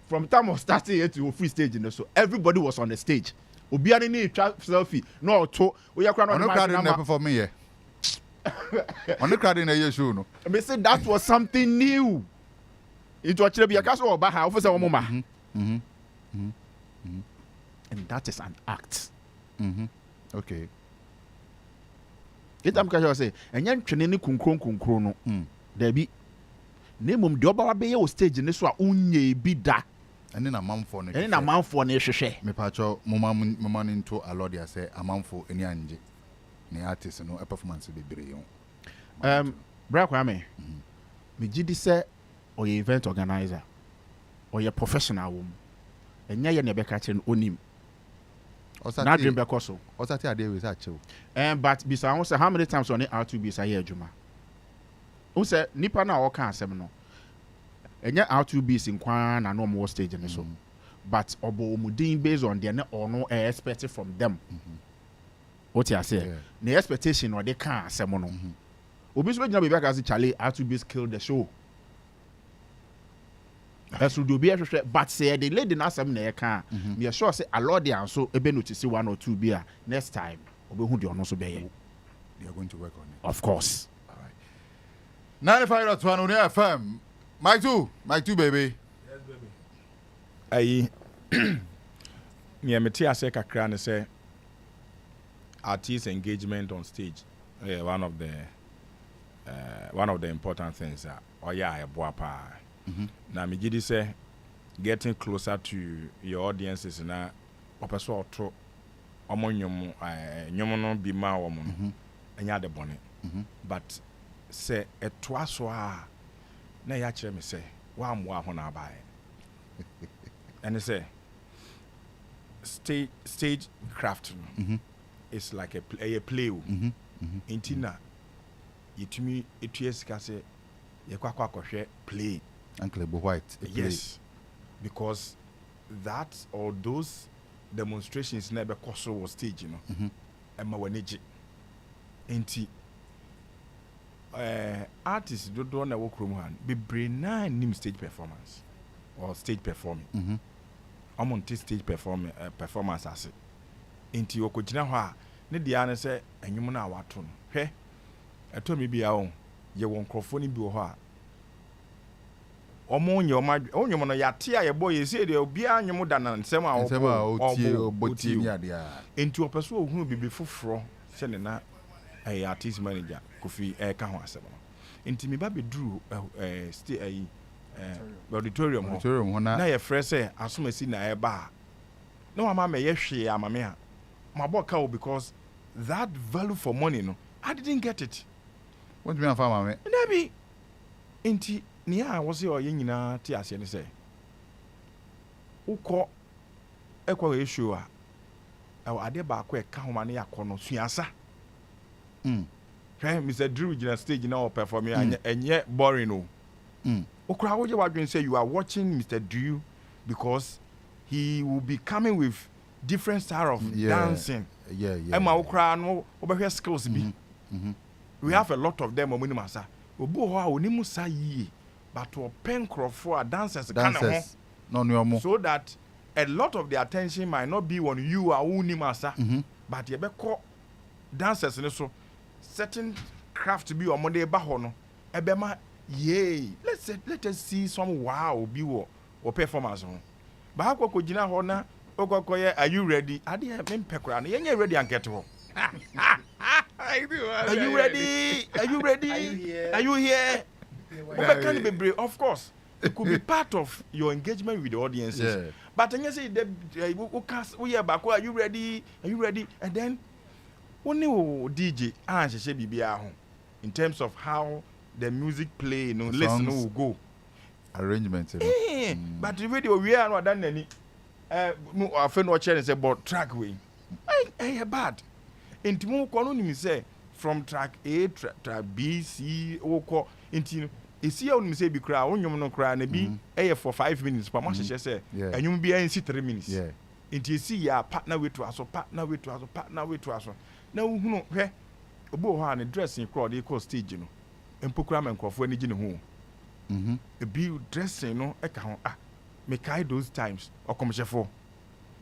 From time of starting here to free stage no so everybody was on the stage. Obi ani ni twa selfie. No to we yakra no na perform here. On the crowd in a show no. Me say that was something new. It was actually be a case of Baha officer or mama. And that is an act. Okay. It am say and yan twene ni kunkron no. There be Name the oba be your stage ne so a unye bi da. Ene na manfo no. Ene na manfo na hwehwe. Me pacho mama into Alordia say amanfo eni anje. Ne artist no performance be bere yon. Bra Kwame. Me gidi say or event organizer or your professional woman. Enya ye na be ka chen onim. Na dream be koso. Osati ade we say chew. But bisa won say how many times on the R2B say adwuma. Who say nipa na o kan asem no. Enya R2B sin kwan na no more stage ne so. But obo omudin based on their no expected from them. What you say? The expectation or they can asem no. Obi so be back as Charlie R2B killed the show. That's would be but say the lady na asem na can. Me sure say Alordia so ebe notice 1 or 2 beer next time. Obi hu de ono so be. They are going to work on it. Of course. All right. 95.1 on FM. Mike 2 baby. Yes, baby. Aye. Me meti ase kakra ne say artist engagement on stage. One of the important things that eboa pa. Na me gidi say getting closer to your audiences na opeso otro omonyom nyom no bi ma wo mo enya de bone. But say etwa so a na ya kire me say wa amwa ho na abae. And say stage craft it's like a play. Intina yitumi etuesika say yekwakwa kohwe play. Uncle White. Yes. Because that or those demonstrations never cost was stage, you know. And my waniji. Enti artists don't know work room hand. Be brain name stage performance or stage performing. I'm on stage performance as it. Enti okojina ho ne dia ne say enyum na wato no. Hwe. Eto me bia o ye won krofo ni bi ho a omo onyom no yate a ye boy ye say de obia anyom da na nsem a oboti ni ade a enti opeso ohunu bibi foforo se ne na artist manager Kofi ka ho asem no enti me ba beduru stay auditorium ho na ye fresh say asomasi na e ba no ama me ye hwe amame a maboka o because that value for money no I didn't get it. What do you mean mame? Nabi enti ni a wo se o ye nyina ti ase ne say ukọ ekwa issue a ade ba akọ e ka ho ma ne yakọ suasa Mr. Drew gina stage now performing enye boring o okra wo je wadwen say you are watching Mr. Drew because he will be coming with different style of dancing Emma okra no obehwe skills bi we have a lot of them omuni masa obu ho a onimu sa yi but to pen crofo dancers kind of no so that a lot of the attention might not be on you a uni masa but you be call dancers ne so certain craft be on Monday ba ho no ebema yay let us see some wow be wo performance ho ba akoko gina ho na okokoye are you ready ade me mpekora na yenye ready and get ho are you ready are you here of course it could be part of your engagement with the audiences but when you say we are back are you ready and then only DJ share bibia ho in terms of how the music play listen will go arrangement but the video we are not done any no afen watch and say but track way bad intimu ko no nim say from track A track B C o inti esi ya nim say bi kra onyom no kra na bi for 5 minutes pa ma hye say anyum bi ansi 3 minutes inti esi ya partner way to aso na uhunu hwe obo ho an dressing crowd e call stage no empokura menkrofo ani gi ne ho bi dressing no e ka ho me kai those times okomshefo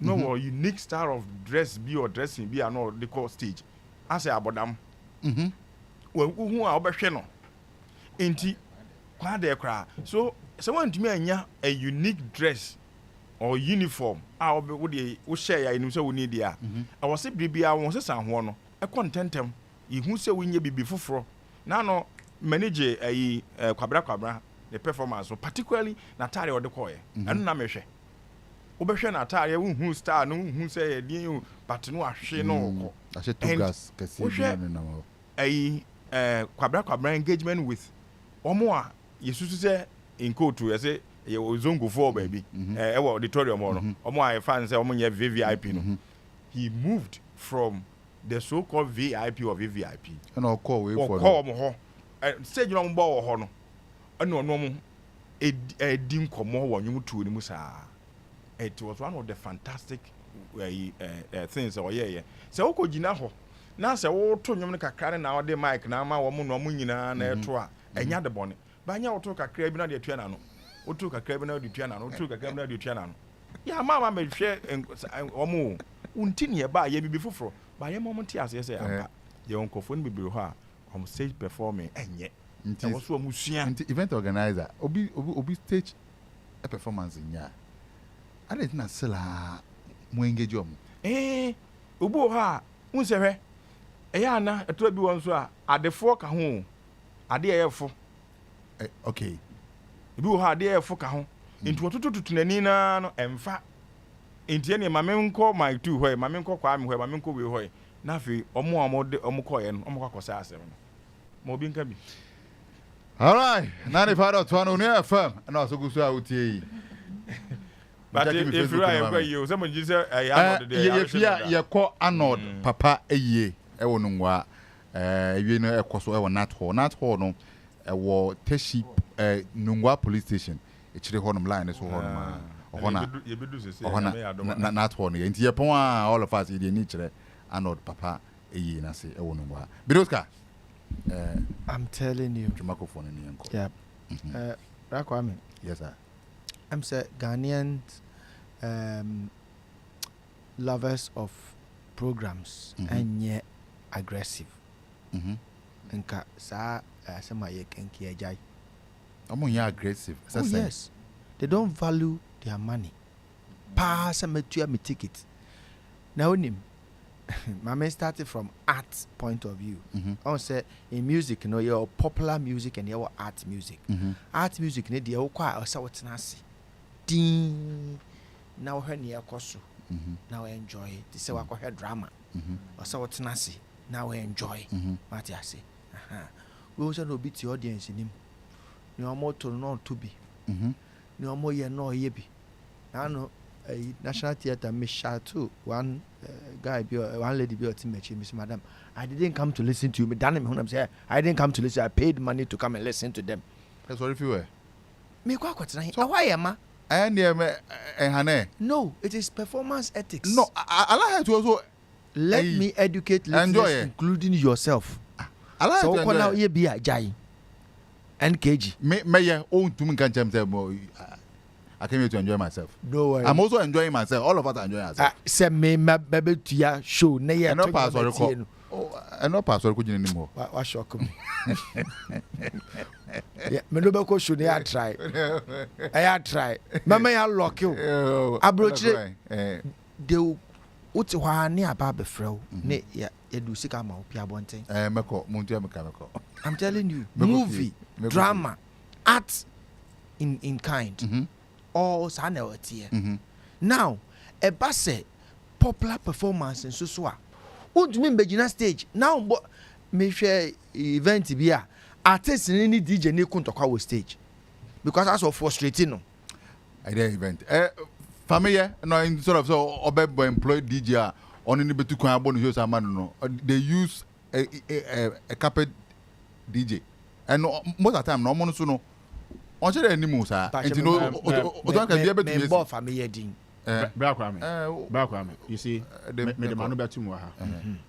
no unique style of dress be or dressing be no they call stage as abodam when who a obehwe no enti kwa de kra so someone to me anya a unique dress or uniform wo de wo share ya inu se wo need ya I was say bibia won se san ho no e contentem ihu se wo nya bibi foforo na no manage kwabra the performance so particularly na tare o de koye eno na mehwe wobɛhwɛ na tare wo star no hu say din but no ahwe no ko ahwe to gas kase bi na ma kwabra engagement with omo a yesusu say in quote to say ye ozongo for baby e wo auditorium no omo a fan say omo nye VVIP no he moved from the so called VIP or VVIP and o call way for call omo ho stage no mbo wo ho no eno no mo edi nkomo wo nwum tu ni mu saa. It was one of the fantastic things or yeah so woko gina ho na se wo to nwom ne kakra na wo de mic na ma wo mo no mo nyina na eto a enya de bone ba nya wo to kakra bi na de atua na no wo to kakra bi na de atua na no wo to kakra bi na de atua na no ya mama me hwe wo mo unti ne ba ye bibi foforo ba ye mo ti ase se amba ye onkofo ne bibiri ho a om stage performing enye nti wo so musua nti event organizer obi stage a performance nya I didn't know sila mo engage omo obu ha unse hwe eya na eto bi won so a adefo ka ho ade eyefo okay ebi ha ade eyefo ka ho nti otututu nani na no emfa nti ne mame nko my two hwe mame nko kwa me hwe mame nko we hwe na afi omo koye no omo kwakosa asem no mo obi nka bi all right 95.1 Onua FM na asogusu a utie but if you are you someone just say Arnold there you call Arnold papa eye wo no ngwa ewie no ekoso wo nat hall no wo Teshi Nungwa police station e chire ho no line so ho no ma ho na ye bedu se se nat hall no nti ye pon all of us ye ni chire Arnold papa eye na se wo no ngwa Bidoska I'm telling you microphone ni enko yeah Rakwame yes sir I'm say Ghanaian lovers of programs and yet aggressive. Nka sa asema ye kenki ejai. Omo ye aggressive. Oh, yes. They don't value their money. Pa some to me ticket. Now him Mama started from art point of view. I say in music, you know, your popular music and your art music. Art music ne dey kwa o say what na see. Ding. Now her near koso. Now enjoy it. They say we go drama. Or say what na see. Now enjoy. What I say. We also no beat the audience in him. No more to no to be. No more ye no ye be. I know National Theatre me shout to one guy be one lady be team Miss Madam. I didn't come to listen to you. Me done me say I didn't come to listen. I paid money to come and listen to them. That's what if you were. Me kwa kwatena. So why am I? No, it is performance ethics. No, I like to also let me educate listeners, including yourself. I like so now ye be a jai. NKG. Me own to me can't I came here to enjoy myself. No worry. I'm also enjoying myself. All of us are enjoying ourselves. Say me baby to your show. I no pass or I no pass or could you anymore. What shock me. Yeah, me no be ko show I try. I try. Mama ya lock you. Abrochi. De uti hwa ne aba be frɛw ne ya do sika ma opi abonten. Meko muntu meko. I'm telling you, movie, drama, art in kind. All sanity. Now, a basse popular performance in Susua. What do you mean by stage? Now, me share event be a artist in any DJ ne couldn't talk stage because that's so frustrating. No, I did event. Family, no, in sort of so obey employed DJ on any betu kwa abonu show some man no. They use a carpet DJ, and most of the time no one so no. On share any moves, and you know, don't can be able to be family din. Bakwame. You see, me the manu betu mo ha.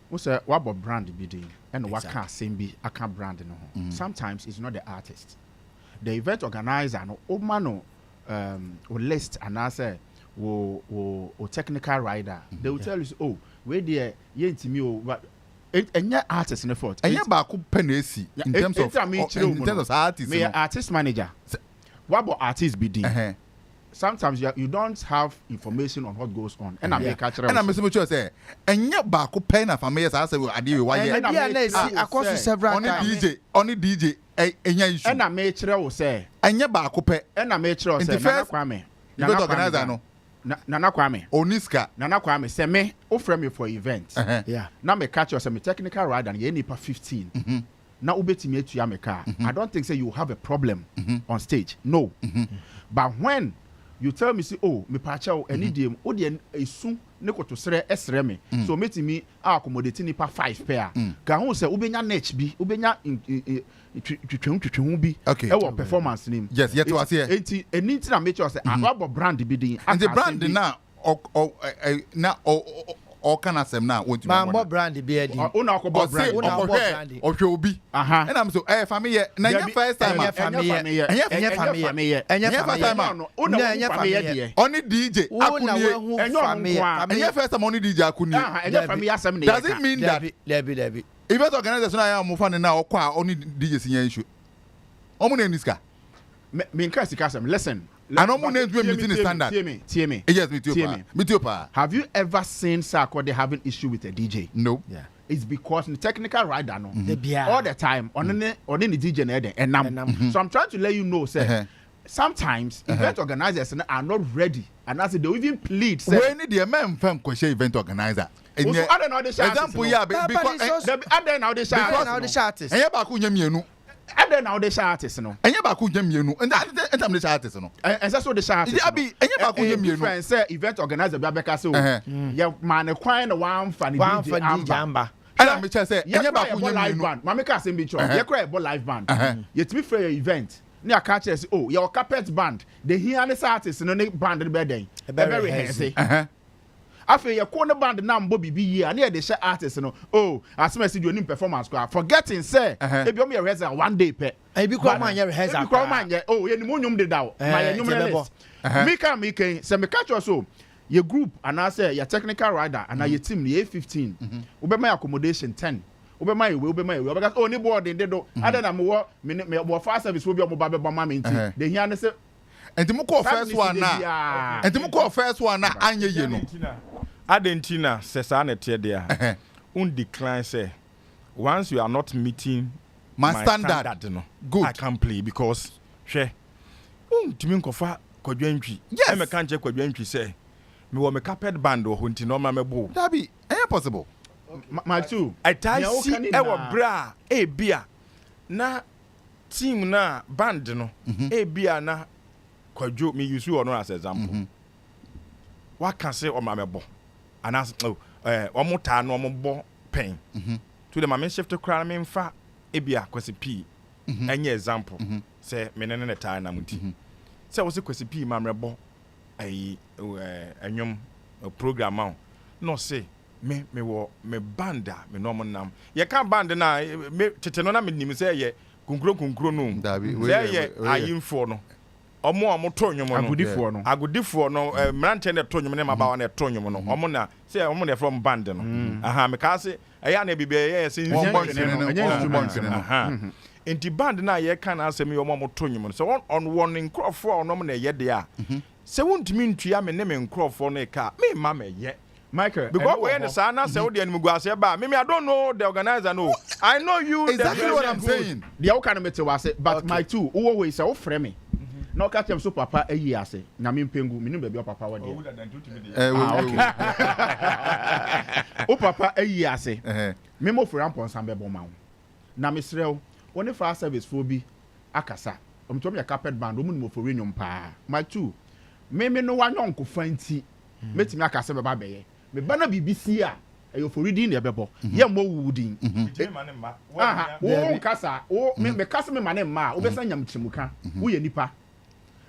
We say what about brand be din, and what can same be I can brand no. Sometimes it's not the artist, the event organizer no. O mano list and I say wo technical rider. They will tell you, oh, where there ye intimi o but. And your artist in the fort. And your back penesi in terms of artists. Me artist manager. What about artist be doing? sometimes you don't have information on what goes on. And I make catch. And I'm sure say, and yet back pen of family as I say, I do why across several only DJ, and I make sure will say, and yet back and I make sure say, Kwame, you don't organize no. Nana Kwame, Oniska, Nana Kwame, say me, offer me for events. Yeah. Now me catch you some technical ride and you need 15. Now ubeti me to your car. I don't think say you have a problem on stage. No. But when you tell me say, oh, me pacha any DM, odi esu ne koto sere esre me. So meti me accommodate nipa 5 pair. Ka hu say ubenya netch bi, ubenya twetwetwetwe bi. Okay. E wo performance nim. Yes, yet was here. Enti anything na make sure say abo brand bi din. And the brand now or can I say now want to my brand be a deal. Una ko brand. Or show be. And I'm so family na your first time family. Only DJ akuni. And your first time only DJ akuni. Does it mean that Debbie event organizers na am fan na okwa only DJ sin issue. Omo na niska. Me nka sika sam listen. And no name to meeting the standard. Tear me. Yes, me too. Have you ever seen Sako they having issue with a DJ? No. Yeah. It's because the technical rider no all the time on the DJ and so I'm trying to let you know, sir. Sometimes event organizers are not ready, and as they even plead. When the men from Kweshe event organizer. Example, yeah, because I don't know the artists. And you I don't know the artists, no. And you back with them, and I'm the artist, no. And that's what the artists. Yeah, be and you back with them, friend say event organizer Babeka so. Yeah, man, acquire one funny DJ. And I'm just say, and you back with live band. Mamika say be true. You cry about live band. Yet me for your event. Near catches, oh, your carpet band. They hear this artist in a band the bed. Very heavy. After your corner band now Bobby be here near the share artist no oh as me see you performance forgetting say e be o me rehearsal one day pe e be kwa man ye rehearsal e be kwa man ye oh ye ni mo nyum de da my nyum list me can say me catch us so your group and I say your technical rider and your team the A15 we be my accommodation 10 we be my because oh ni board dey do other than me fast service we be o mo ba be ma me nti dey here na say and the first one na and the first one na anye ye no Adentina says anete there. Decline say once you are not meeting my standard no, good I can play because she timi nkofa kwadwantwi yes me kan je kwadwantwi say me wo me carpet band o hunti no ma me bo that be possible my two I tie see e wo bra e bia na team na band no e bia na kwadwo me use you no as example what can say o ma me bo and as omuta no ombo pen to the mama shift kra me mfa ebia kwesi p enye example say me ne tie na muti say wo se kwesi p mamrebo ai enwom program on no say me wo me banda me no nam ye kan band na me tete no na me nim say ye kunkro no say ye ayimfo no omo to nwom no agudifo no mrante na to nwom ne mabawa na to nwom no omo na say omo na from band no aha me ka say eya na bibe ye say enti band na ye kan asem ye omo to nwom no so on one nkrofo onom na ye de a say wontimi ntua me ne me nkrofo no ka me ma me ye Michael, because when the sana say the Mugwase ba, me I don't know the organizer no. I know you exactly what I'm saying. The outcome me was but my two always say ofre me. No catch him so papa e yi ase. Na me mpengu, me no be papa wa de. O papa e yi ase. Me mo for rampon san be bo ma wo. Na me srew, woni fa service for bi akasa. Omto me carpet band, omu mo for renyum pa. My two. Me no wa nyonko fanti. Metimi akasa be ba be ye. Me bana BBC a eyo for reading the bebo ye mo wudin wo kasa wo me kasa me mane ma wo besa nyam chimuka wo ye nipa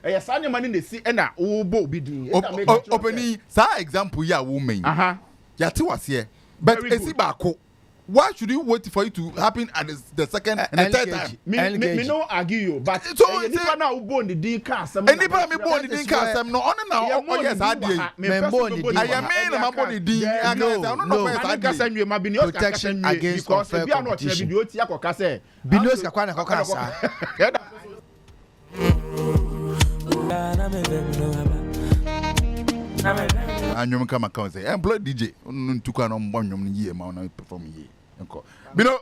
eya sa ne mane nesi e na wo bo obi din openi sa example ya wo men ya ti wase but esi ba ko why should you wait for it to happen at the second and the third time? Me no argue you, but so nipa na wo born the din ka asem. Nipa me born the din ka asem no. Ono na o yes adie. Me born the din. I am me na born the din. No ka say nwe ma bi ni o ka say nwe because bi an o chere video ti akoka say. Binos ka kwa na koka sa. Anyum come account say employ DJ ntuka no mbonyum no yie ma no perform yie enko bino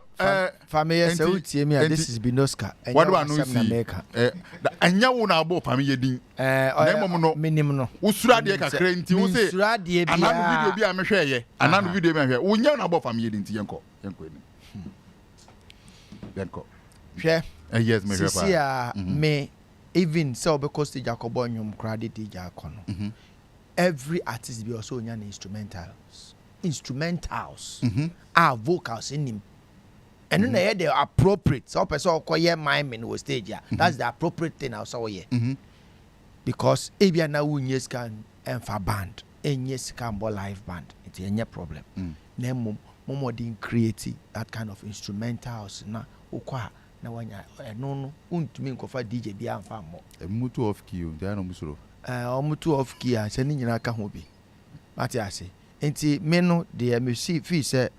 family say utie me this is Binoska what do I know see anya wo na abo family din na mom no minim no usura de kakra nti wo say usura de bia ananu video bi a me hwe ye ananu video bi a hwe wo nya na abo family din ti enko ni enko hwe yes me hwe see me even so because the Jacobo nyum credit DJ akono every artist be also nya instrumentals vocals in him and then they appropriate so person okoye mime in stage that's the appropriate thing also here because ebia na wunye scan enfa band enye scan bo live band it enye problem na mo din create that kind of instrumentals na okwa na wanya no untumi nkofa DJ bia amfa mo mutu of key they no musoro omutu of key a se ni nyina ka ho bi mate ase enti me no the MC fee say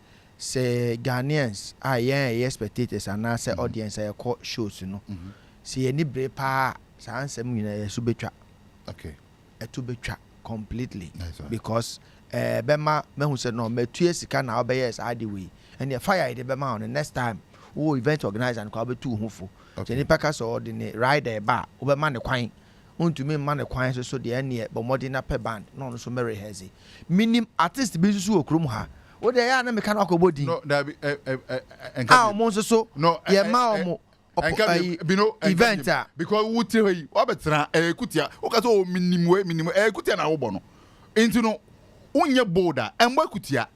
Ghanaians are spectators and now say audience are call shows no see any bre pa sa ansem nyina so betwa okay eto betwa completely because bema mehu say no metue sika na obeyes way and the fire the bema on the next time event organizer and kwa betu hufo so ni paka so ordinary rider ba obema ne kwan untumi man ne kwan so de ene bo modern per band no so mere hezi minim artist bi so okrum ha wo de ya na me kana akobodi no da bi mo so no ye ma mo event because wo te hoyi wo betra ekutia wo ka so minim ekutia na wo bo no enti no unye boda embo ekutia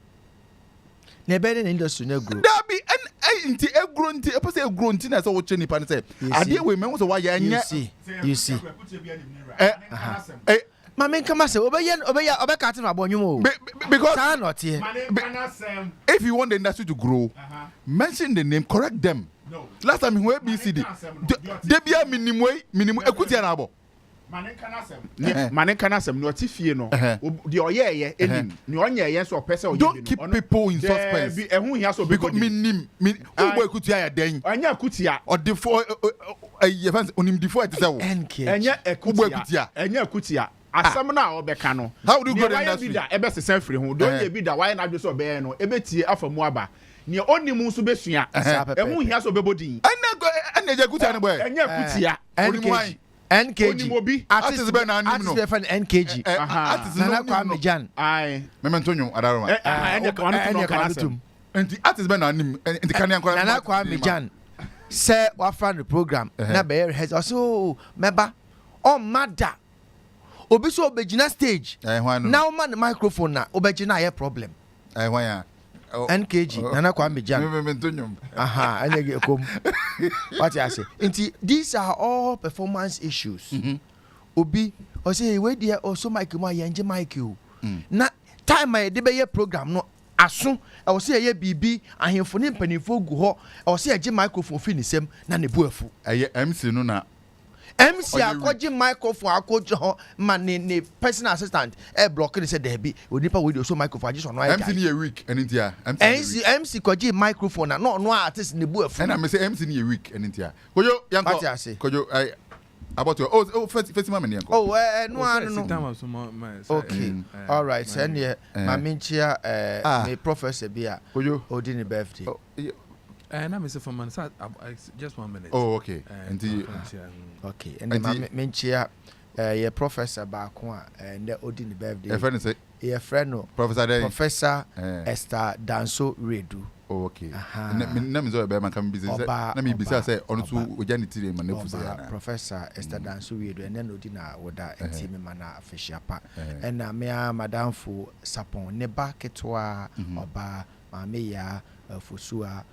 na be na industry na grow da bi nti egro nti epose egro nti na say wo che nipa ne say ade we me wo so wa ya nya you see mama come say obe cut na abonyum o because not here if you want the industry to grow mention the name, correct them. No. Last time we BCD they be a minimum ekutia na abo Manen kanasem no tifie no de oyeye enim ne onyeye so opese oye don't keep people in suspense bi ehun hia so because minim ugbo ekutia ya den anya kutia or the for events onim before it say wo enya ekutia enya kutia asem na obeka no how do you go the industry bi da ebe sesen free ho don ye bi da why na dwo so be no ebe tie afamu aba ne onimu so besua ehun hia so bebodin enya kutia ne boy enya kutia onimu NKG artist be na anim no artist be NKG artist na kwa mejan ai memento nyu adaroma enya kwa no kanasem enti artist be na anim enti kan yan kwa na kwa mejan say wa fan the program na be has also member on mada obi so obegina stage now man the microphone na obegina here problem hwan ya NKG nana kwa mejan memento nyu anya kom what you say nti these are all performance issues obi o say we there also mic mo yanje mic o na time I dey be program no aso I will say ye bibi ahemfo ne mpanifo gu ho I will say age microphone fi ni sem na ne buafu MC no na MC akoji microphone akoji ho ma ne personal assistant block ni say there be onipa we dey so microphone age so no MC ni a week enitia MC koji microphone na no artist ne buafu and I say MC ni a week enitia kojo yanko kojo about your first mama ni yanko no okay all right send here maminchia me professor bia kojo odi ni birthday and I'm for man just 1 minute. Oh, okay. Okay. And maminchia your professor back one and the odi ni birthday. A friend say your friend no Professor Esther Danso Redu. Oh, okay. Na me zo be man come business. Na me bisa say onu tu ojanity dey man nefu say na. Professor Esther Danso Redu and then odi na woda enti me mana afishiapa. And na me madam fu sapon ne ba ketwa oba ma me ya fosua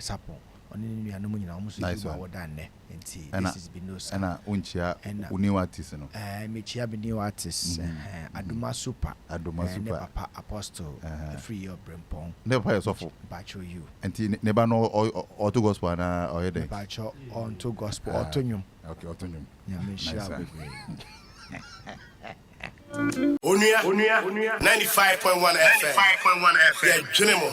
sapon oni nua no nyina omuso yi ba woda ne enti this is Binoska na unchia new artist no me chia be new artist aduma super papa apostle free your brempon ne pa yosofo bacho you enti ne ba no auto gospel na oyede bacho onto gospel otonyum okay otonyum ya me share with me Onua 95.1 FM. Yeah, Junimo.